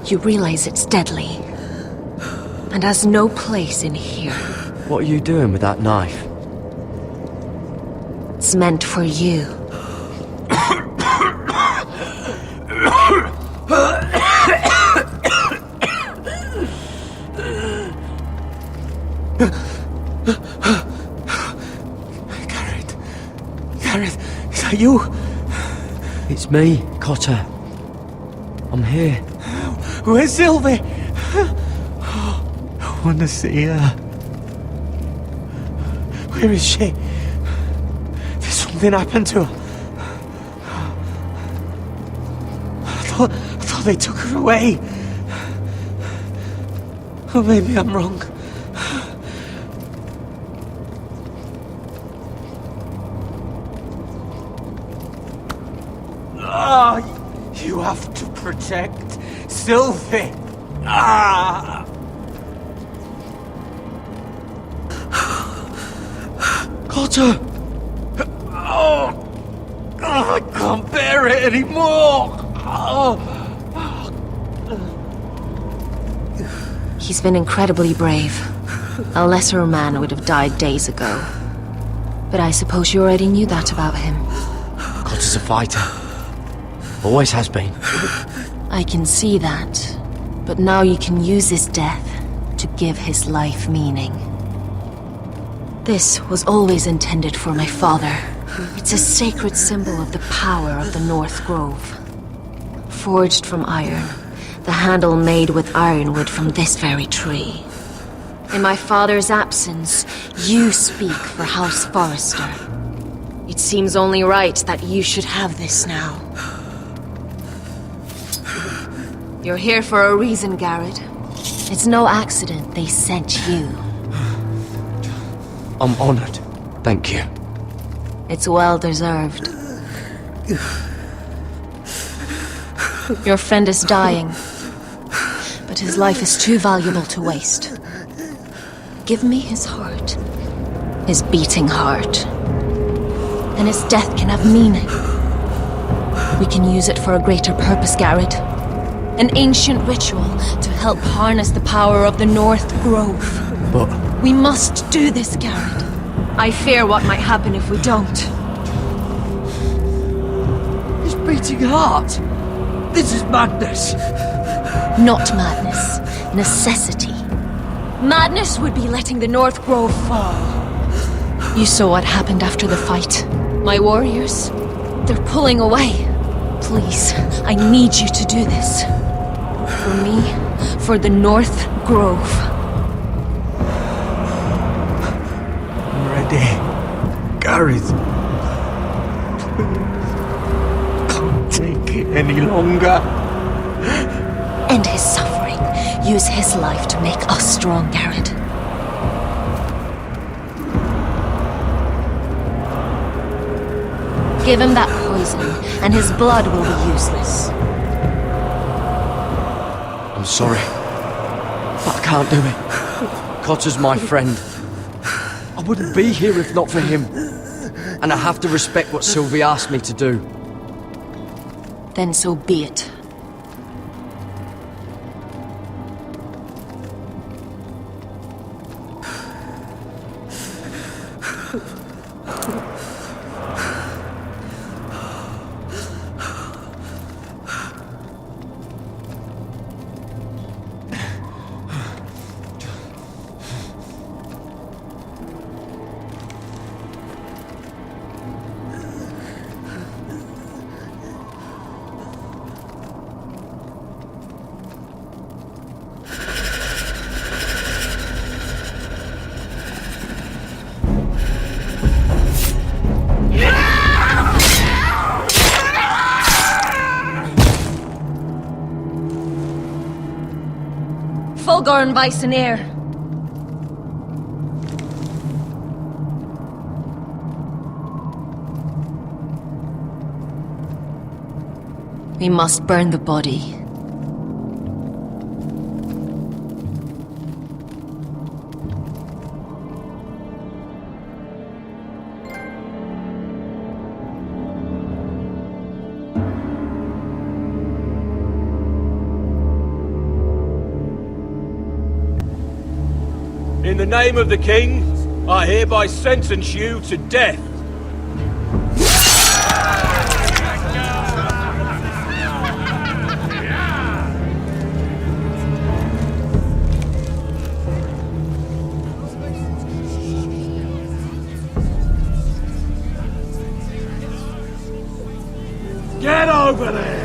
You realize it's deadly. And has no place in here. What are you doing with that knife? It's meant for you. Gareth, is that you? It's me, Cotter. I'm here. Where's Sylvie? I want to see her. Where is she? Did something happen to her? I thought they took her away. Oh, maybe I'm wrong. You have to protect Sylvie. Cotter! Oh, I can't bear it anymore. He's been incredibly brave. A lesser man would have died days ago. But I suppose you already knew that about him. Cotter's a fighter. Always has been. I can see that. But now you can use his death to give his life meaning. This was always intended for my father. It's a sacred symbol of the power of the North Grove. Forged from iron, the handle made with ironwood from this very tree. In my father's absence, you speak for House Forrester. It seems only right that you should have this now. You're here for a reason, Garrett. It's no accident they sent you. I'm honored. Thank you. It's well deserved. Your friend is dying, but his life is too valuable to waste. Give me his heart. His beating heart. And his death can have meaning. We can use it for a greater purpose, Garrett. An ancient ritual to help harness the power of the North Grove. But... we must do this, Garrett. I fear what might happen if we don't. His beating heart! This is madness! Not madness. Necessity. Madness would be letting the North Grove fall. You saw what happened after the fight. My warriors, they're pulling away. Please, I need you to do this. For me, for the North Grove. I'm ready. Gareth. Can't take it any longer. End his suffering. Use his life to make us strong, Garrett. Give him that poison, and his blood will be useless. I'm sorry, but I can't do it. Cotter's my friend. I wouldn't be here if not for him. And I have to respect what Sylvie asked me to do. Then so be it. Fulgorn Viceneer. We must burn the body. In the name of the king, I hereby sentence you to death. Get over there!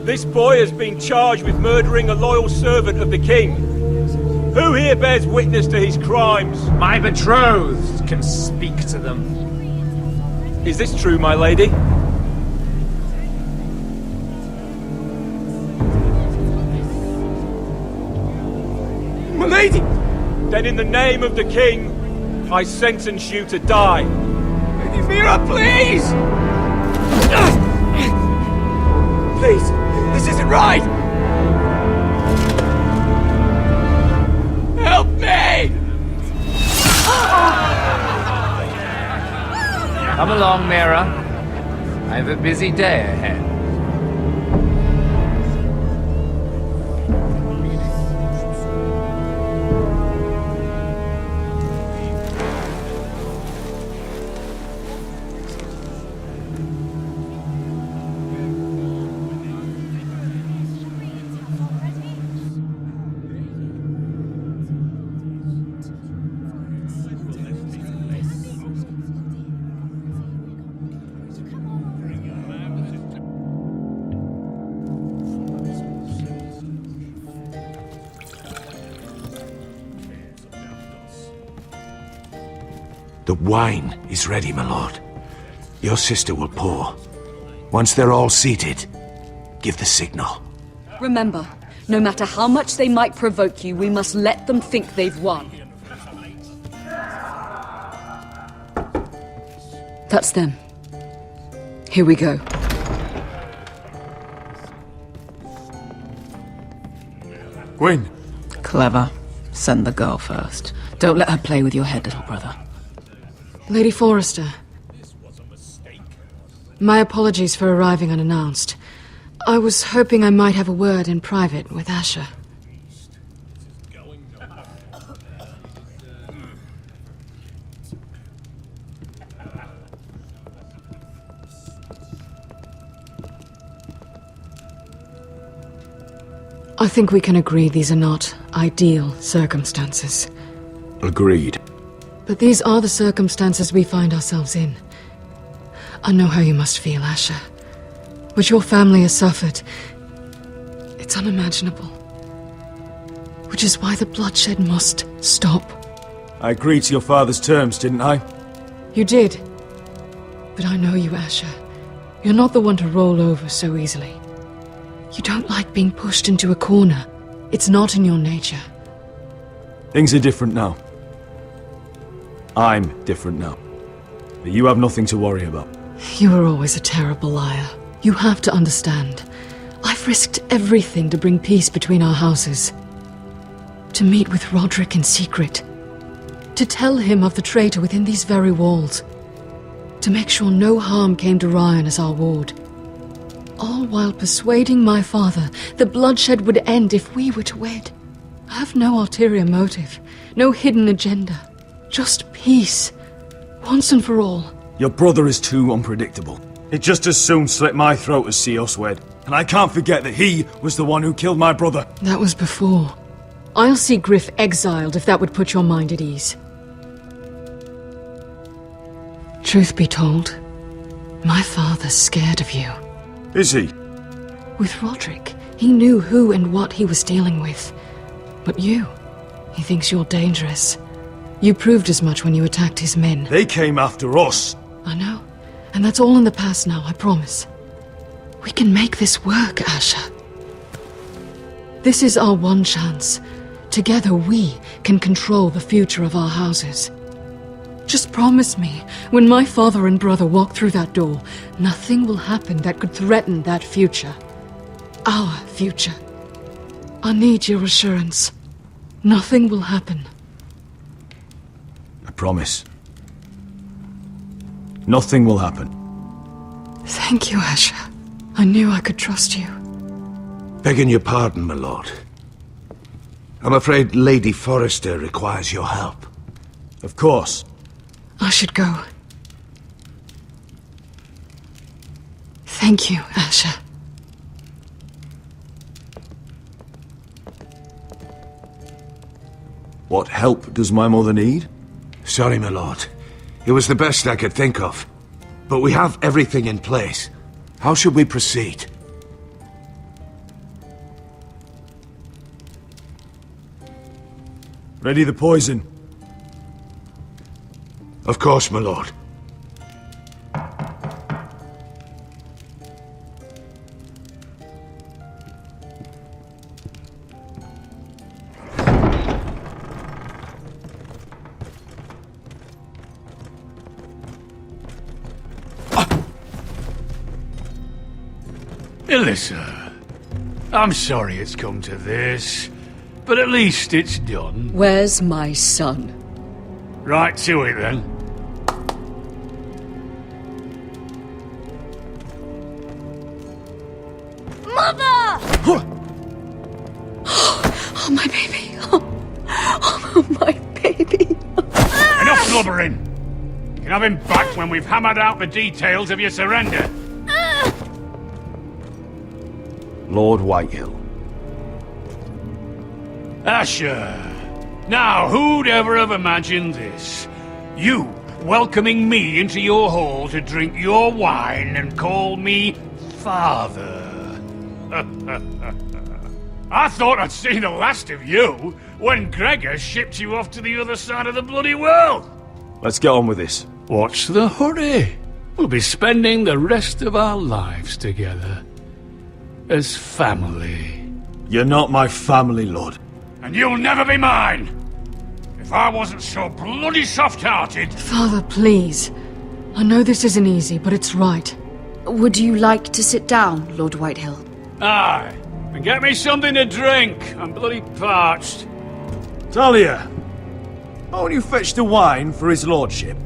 This boy has been charged with murdering a loyal servant of the king. Who here bears witness to his crimes? My betrothed can speak to them. Is this true, my lady? My lady! Then in the name of the king, I sentence you to die. Lady Mira, please! Please, this isn't right! Help me! Come along, Mira. I have a busy day ahead. The wine is ready, my lord. Your sister will pour. Once they're all seated, give the signal. Remember, no matter how much they might provoke you, we must let them think they've won. That's them. Here we go. Gwyn. Clever. Send the girl first. Don't let her play with your head, little brother. Lady Forrester. My apologies for arriving unannounced. I was hoping I might have a word in private with Asher. I think we can agree these are not ideal circumstances. Agreed. But these are the circumstances we find ourselves in. I know how you must feel, Asher. What your family has suffered, it's unimaginable. Which is why the bloodshed must stop. I agreed to your father's terms, didn't I? You did. But I know you, Asher. You're not the one to roll over so easily. You don't like being pushed into a corner. It's not in your nature. Things are different now. I'm different now. But you have nothing to worry about. You were always a terrible liar. You have to understand. I've risked everything to bring peace between our houses. To meet with Roderick in secret. To tell him of the traitor within these very walls. To make sure no harm came to Ryan as our ward. All while persuading my father the bloodshed would end if we were to wed. I have no ulterior motive, no hidden agenda. Just peace, once and for all. Your brother is too unpredictable. He'd just as soon slit my throat as see us wed. And I can't forget that he was the one who killed my brother. That was before. I'll see Griff exiled if that would put your mind at ease. Truth be told, my father's scared of you. Is he? With Roderick, he knew who and what he was dealing with. But you, he thinks you're dangerous. You proved as much when you attacked his men. They came after us. I know. And that's all in the past now, I promise. We can make this work, Asher. This is our one chance. Together we can control the future of our houses. Just promise me, when my father and brother walk through that door, nothing will happen that could threaten that future. Our future. I need your assurance. Nothing will happen. I promise. Nothing will happen. Thank you, Asher. I knew I could trust you. Begging your pardon, my lord. I'm afraid Lady Forrester requires your help. Of course. I should go. Thank you, Asher. What help does my mother need? Sorry, my lord. It was the best I could think of. But we have everything in place. How should we proceed? Ready the poison. Of course, my lord. Alyssa, I'm sorry it's come to this, but at least it's done. Where's my son? Right to it then. Mother! Oh, my baby. Oh, my baby. Enough blubbering! You can have him back when we've hammered out the details of your surrender. Lord Whitehill. Asher! Now, who'd ever have imagined this? You welcoming me into your hall to drink your wine and call me father. I thought I'd seen the last of you when Gregor shipped you off to the other side of the bloody world. Let's get on with this. What's the hurry? We'll be spending the rest of our lives together. As family. You're not my family, Lord. And you'll never be mine! If I wasn't so bloody soft-hearted... Father, please. I know this isn't easy, but it's right. Would you like to sit down, Lord Whitehill? Aye. And get me something to drink. I'm bloody parched. Talia! Won't you fetch the wine for his lordship?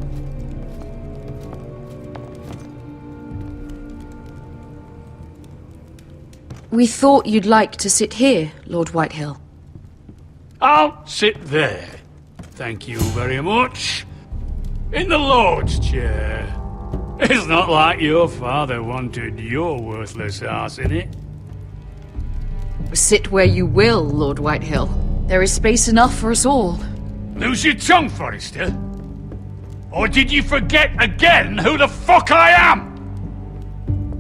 We thought you'd like to sit here, Lord Whitehill. I'll sit there. Thank you very much. In the Lord's chair. It's not like your father wanted your worthless ass in it. Sit where you will, Lord Whitehill. There is space enough for us all. Lose your tongue, Forrester. Or did you forget again who the fuck I am?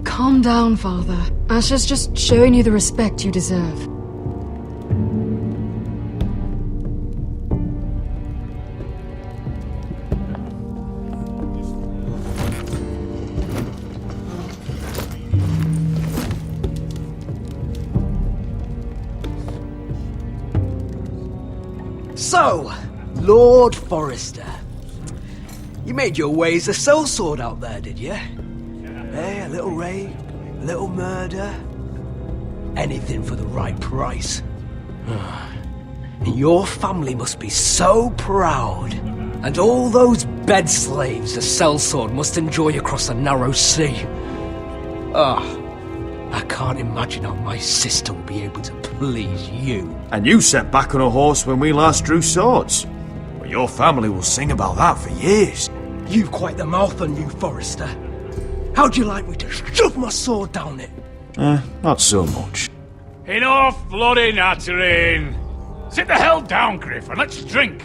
Calm down, Father. Asher's just showing you the respect you deserve. So, Lord Forrester. You made your way as a sellsword out there, did you? Eh, a little rape, a little murder. Anything for the right price. And your family must be so proud. And all those bed slaves a sellsword must enjoy across a narrow sea. I can't imagine how my sister will be able to please you. And you sat back on a horse when we last drew swords. Well, your family will sing about that for years. You've quite the mouth on you, Forrester. How'd you like me to shove my sword down it? Not so much. Enough bloody nattering. Sit the hell down, Griff, and let's drink.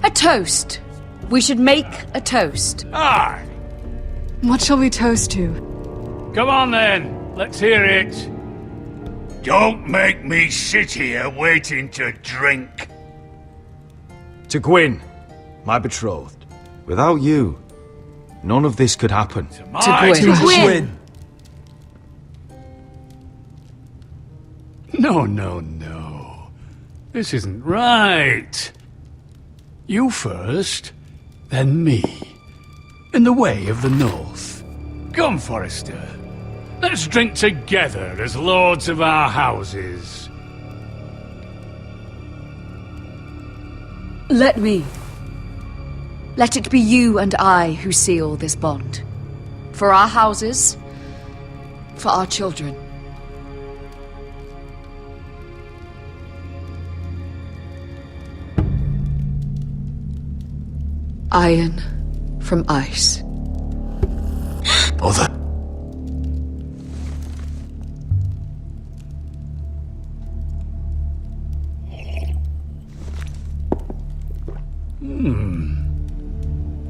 A toast. We should make a toast. Aye. What shall we toast to? Come on then. Let's hear it. Don't make me sit here waiting to drink. To Gwyn, my betrothed. Without you, none of this could happen. To Gwyn. No. This isn't right. You first, then me. In the way of the North. Come, Forrester. Let's drink together as lords of our houses. Let me. Let it be you and I who seal this bond. For our houses, for our children. Iron from ice. Mother.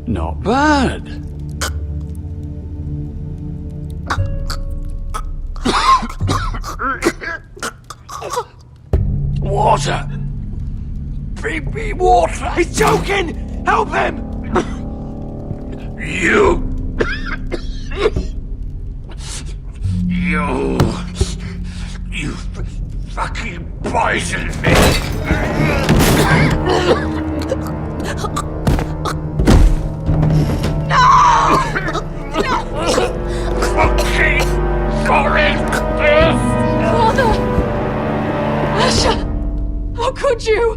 Not bad. Water! Bring me water! He's choking! Help him! You! You fucking poisoned me! Fucking Forrester! Father! Asher! How could you?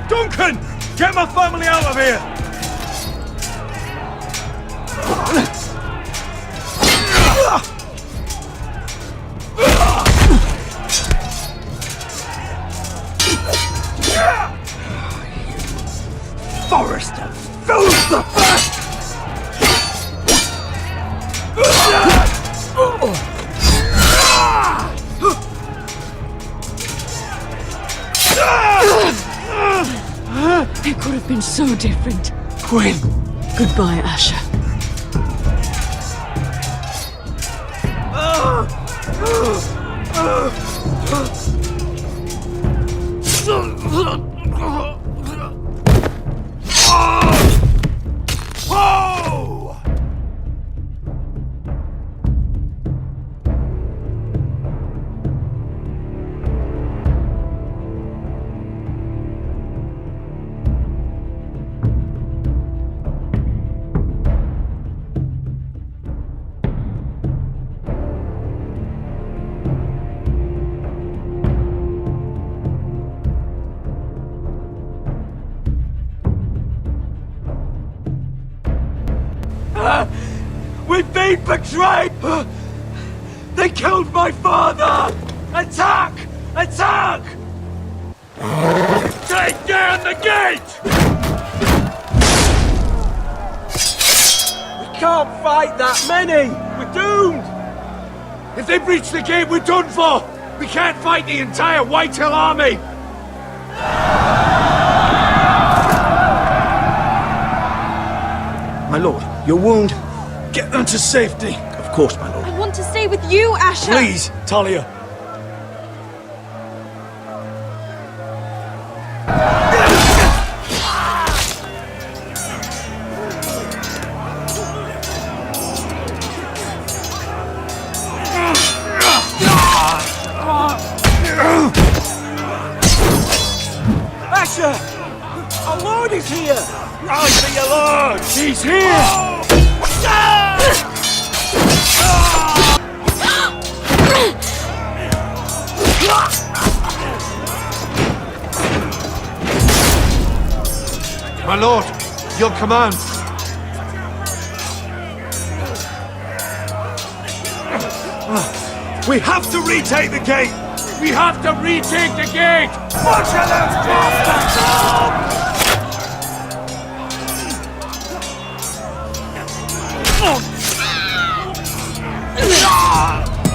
Duncan! Get my family out of here! Forrester! Fills the first! It could have been so different. Quinn! Goodbye, Asher. Whoa! We've been betrayed! They killed my father! Attack! Attack! Take down the gate! We can't fight that many! We're doomed! If they breach the gate, we're done for! We can't fight the entire Whitehill army! My lord, your wound. Get them to safety. Of course, my lord. I want to stay with you, Asher! Please, Talia. Asher! Our lord is here! Rise for your lord! He's here! My lord, your command. We have to retake the gate! We have to retake the gate! Butcher those bastards up!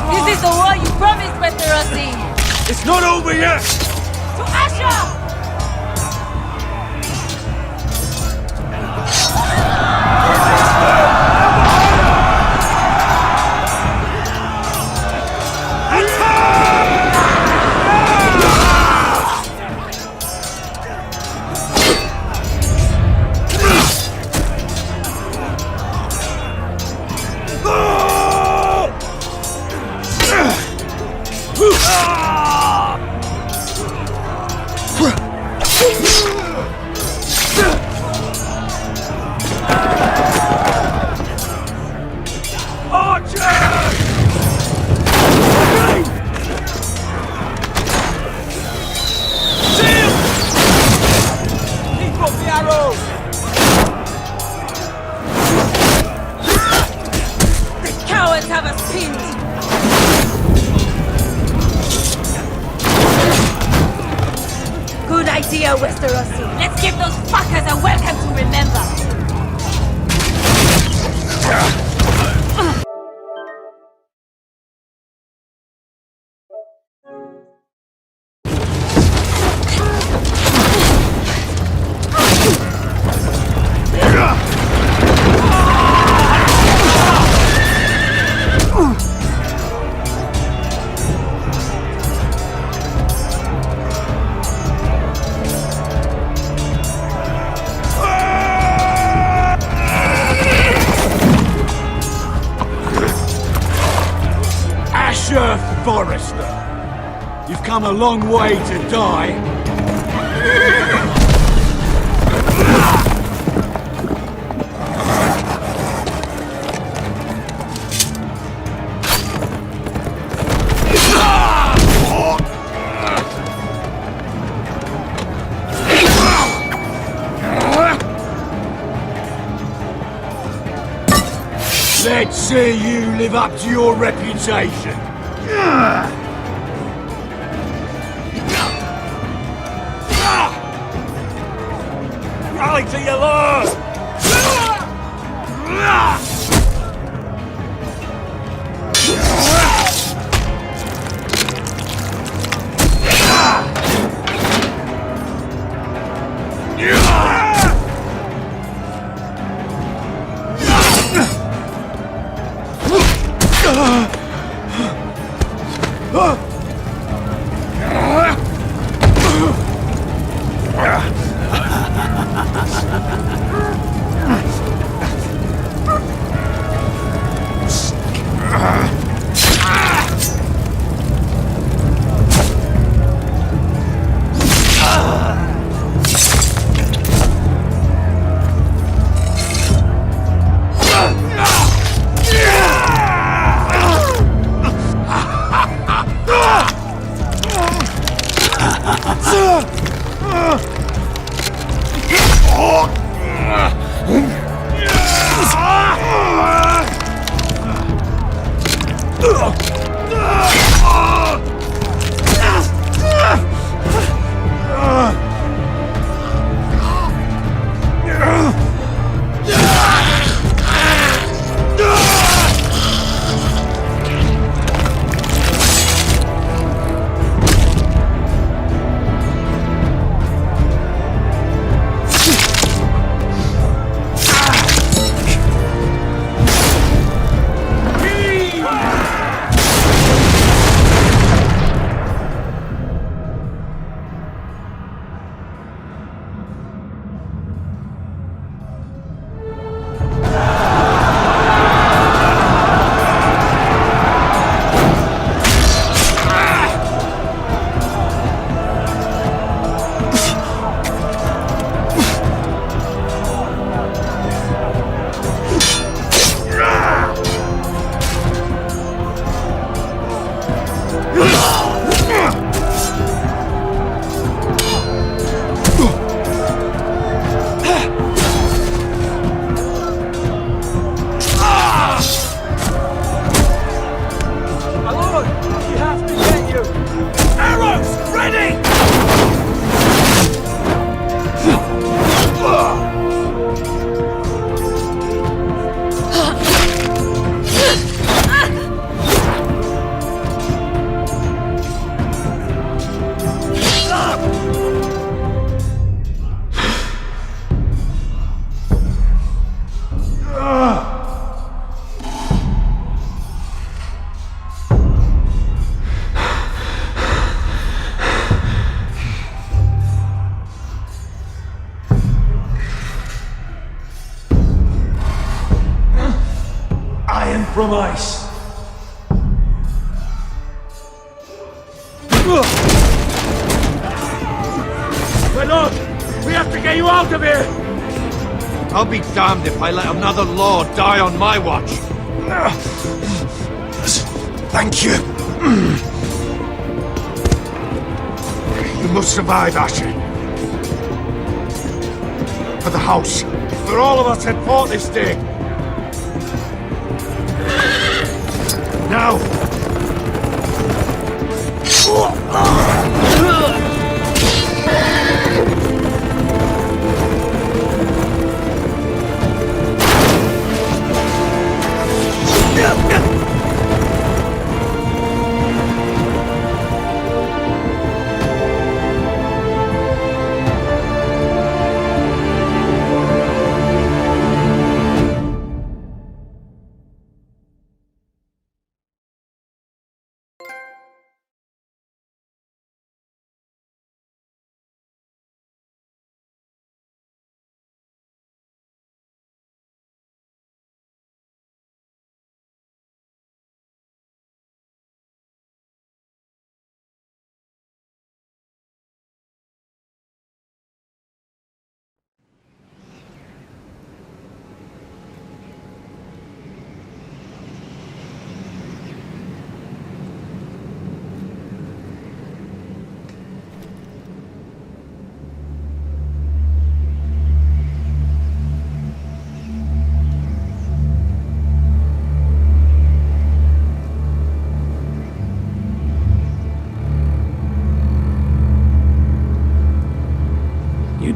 This is the war you promised, Westerosi! It's not over yet! To Asher! see a Westerosi. Let's give those fuckers a welcome to remember. Forrester, you've come a long way to die. Let's see you live up to your reputation. Rally to your lord! From ice. My lord, we have to get you out of here! I'll be damned if I let another lord die on my watch. Thank you. You must survive, Asher. For the house. For all of us had fought this day. Now!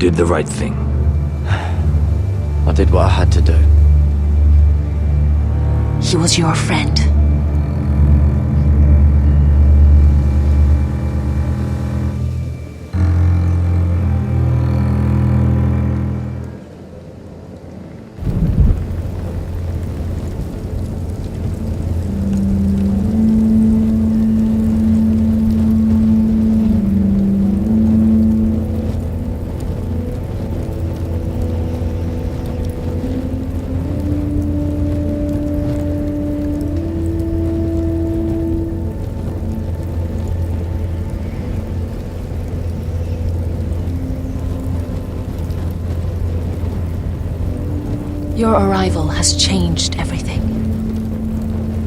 did the right thing. I did what I had to do. He was your friend. Your arrival has changed everything.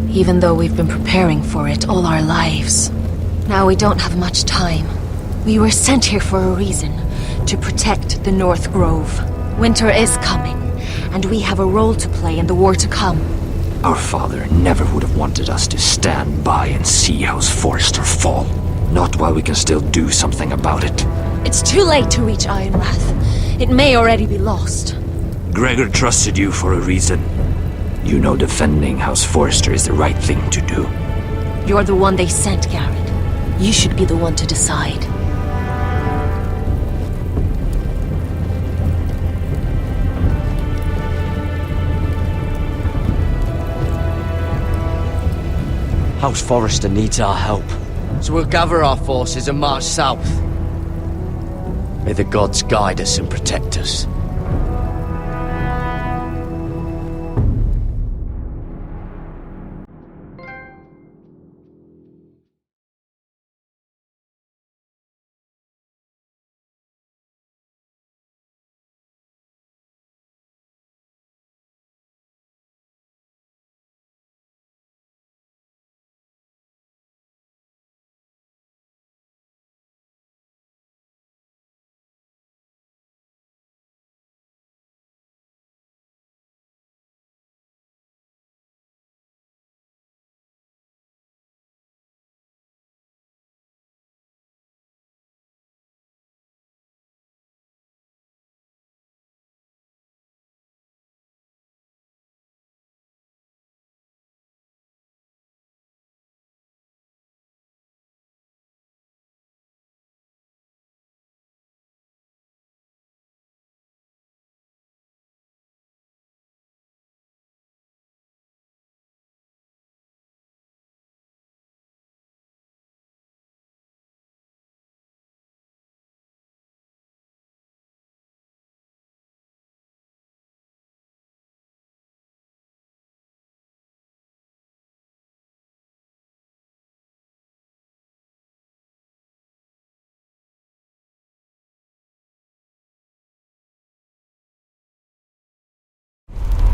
Even though we've been preparing for it all our lives. Now we don't have much time. We were sent here for a reason. To protect the North Grove. Winter is coming, and we have a role to play in the war to come. Our father never would have wanted us to stand by and see House Forrester fall. Not while we can still do something about it. It's too late to reach Ironwrath. It may already be lost. Gregor trusted you for a reason. You know defending House Forrester is the right thing to do. You're the one they sent, Garrett. You should be the one to decide. House Forrester needs our help. So we'll gather our forces and march south. May the gods guide us and protect us.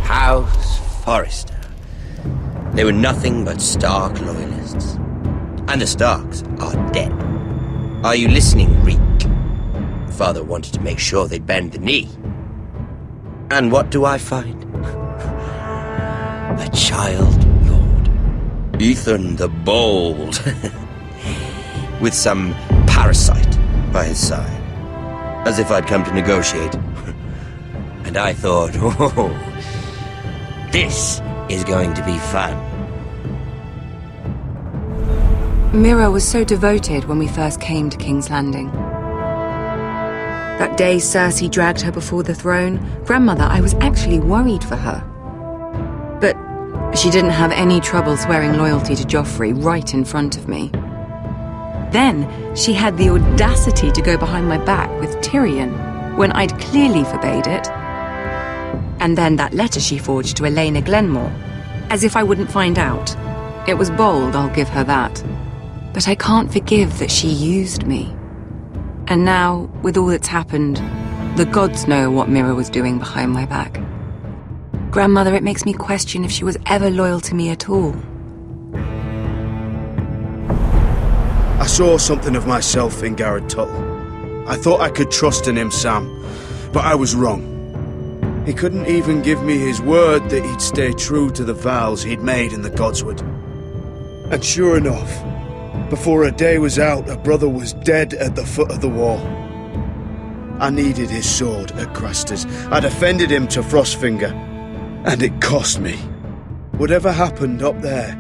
House Forrester. They were nothing but Stark loyalists. And the Starks are dead. Are you listening, Reek? Father wanted to make sure they'd bend the knee. And what do I find? A child lord. Ethan the Bold. With some parasite by his side. As if I'd come to negotiate. And I thought, oh, this is going to be fun. Mira was so devoted when we first came to King's Landing. That day Cersei dragged her before the throne, Grandmother, I was actually worried for her. But she didn't have any trouble swearing loyalty to Joffrey right in front of me. Then she had the audacity to go behind my back with Tyrion, when I'd clearly forbade it. And then that letter she forged to Elena Glenmore, as if I wouldn't find out. It was bold, I'll give her that. But I can't forgive that she used me. And now, with all that's happened, the gods know what Mira was doing behind my back. Grandmother, it makes me question if she was ever loyal to me at all. I saw something of myself in Garrett Tuttle. I thought I could trust in him, Sam, but I was wrong. He couldn't even give me his word that he'd stay true to the vows he'd made in the Godswood. And sure enough, before a day was out, a brother was dead at the foot of the wall. I needed his sword at Craster's. I defended him to Frostfinger, and it cost me. Whatever happened up there,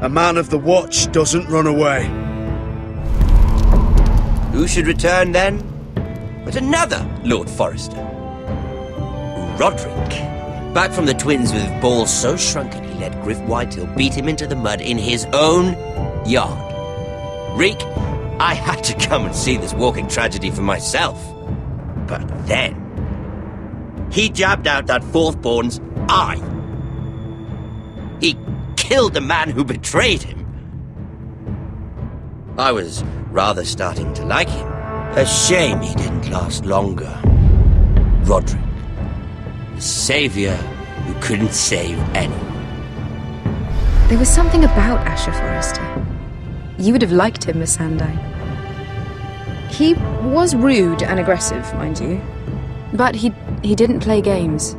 a man of the Watch doesn't run away. Who should return then? But another Lord Forrester. Roderick. Back from the twins with balls so shrunken he let Griff Whitehill beat him into the mud in his own yard. Reek, I had to come and see this walking tragedy for myself. But then, he jabbed out that fourth-born's eye. He killed the man who betrayed him. I was rather starting to like him. A shame he didn't last longer. Roderick, the savior who couldn't save anyone. There was something about Asher Forrester. You would have liked him, Miss Sandine. He was rude and aggressive, mind you, but he didn't play games.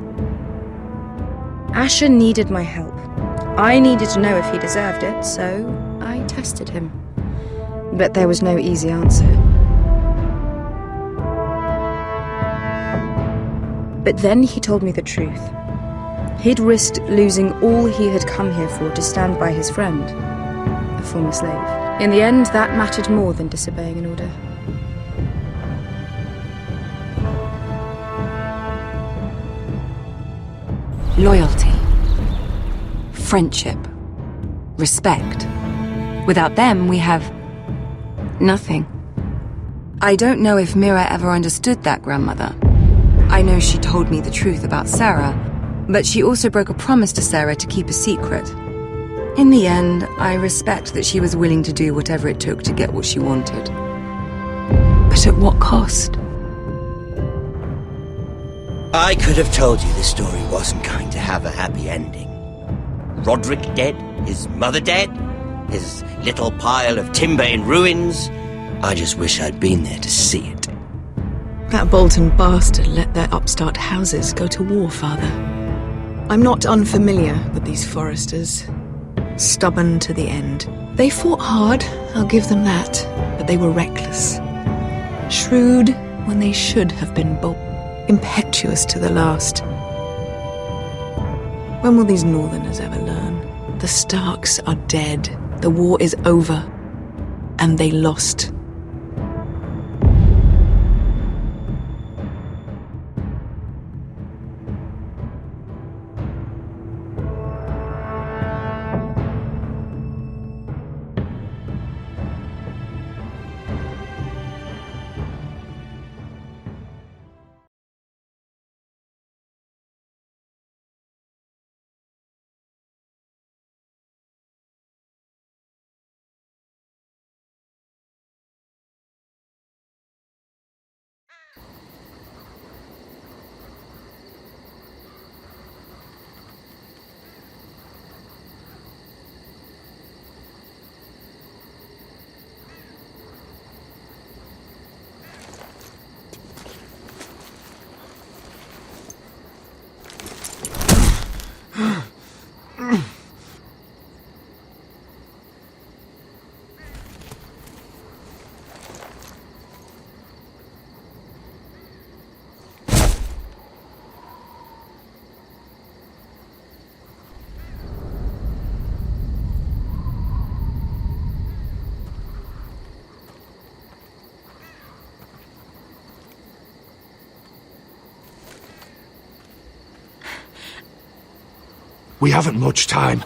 Asher needed my help. I needed to know if he deserved it, so I tested him. But there was no easy answer. But then he told me the truth. He'd risked losing all he had come here for to stand by his friend, a former slave. In the end, that mattered more than disobeying an order. Loyalty. Friendship. Respect. Without them, we have nothing. I don't know if Mira ever understood that, Grandmother. I know she told me the truth about Sarah, but she also broke a promise to Sarah to keep a secret. In the end, I respect that she was willing to do whatever it took to get what she wanted. But at what cost? I could have told you this story wasn't going to have a happy ending. Roderick dead, his mother dead, his little pile of timber in ruins. I just wish I'd been there to see it. That Bolton bastard let their upstart houses go to war, Father. I'm not unfamiliar with these Forresters. Stubborn to the end. They fought hard, I'll give them that, but they were reckless. Shrewd when they should have been bold. Impetuous to the last. When will these Northerners ever learn? The Starks are dead. The war is over. And they lost. We haven't much time.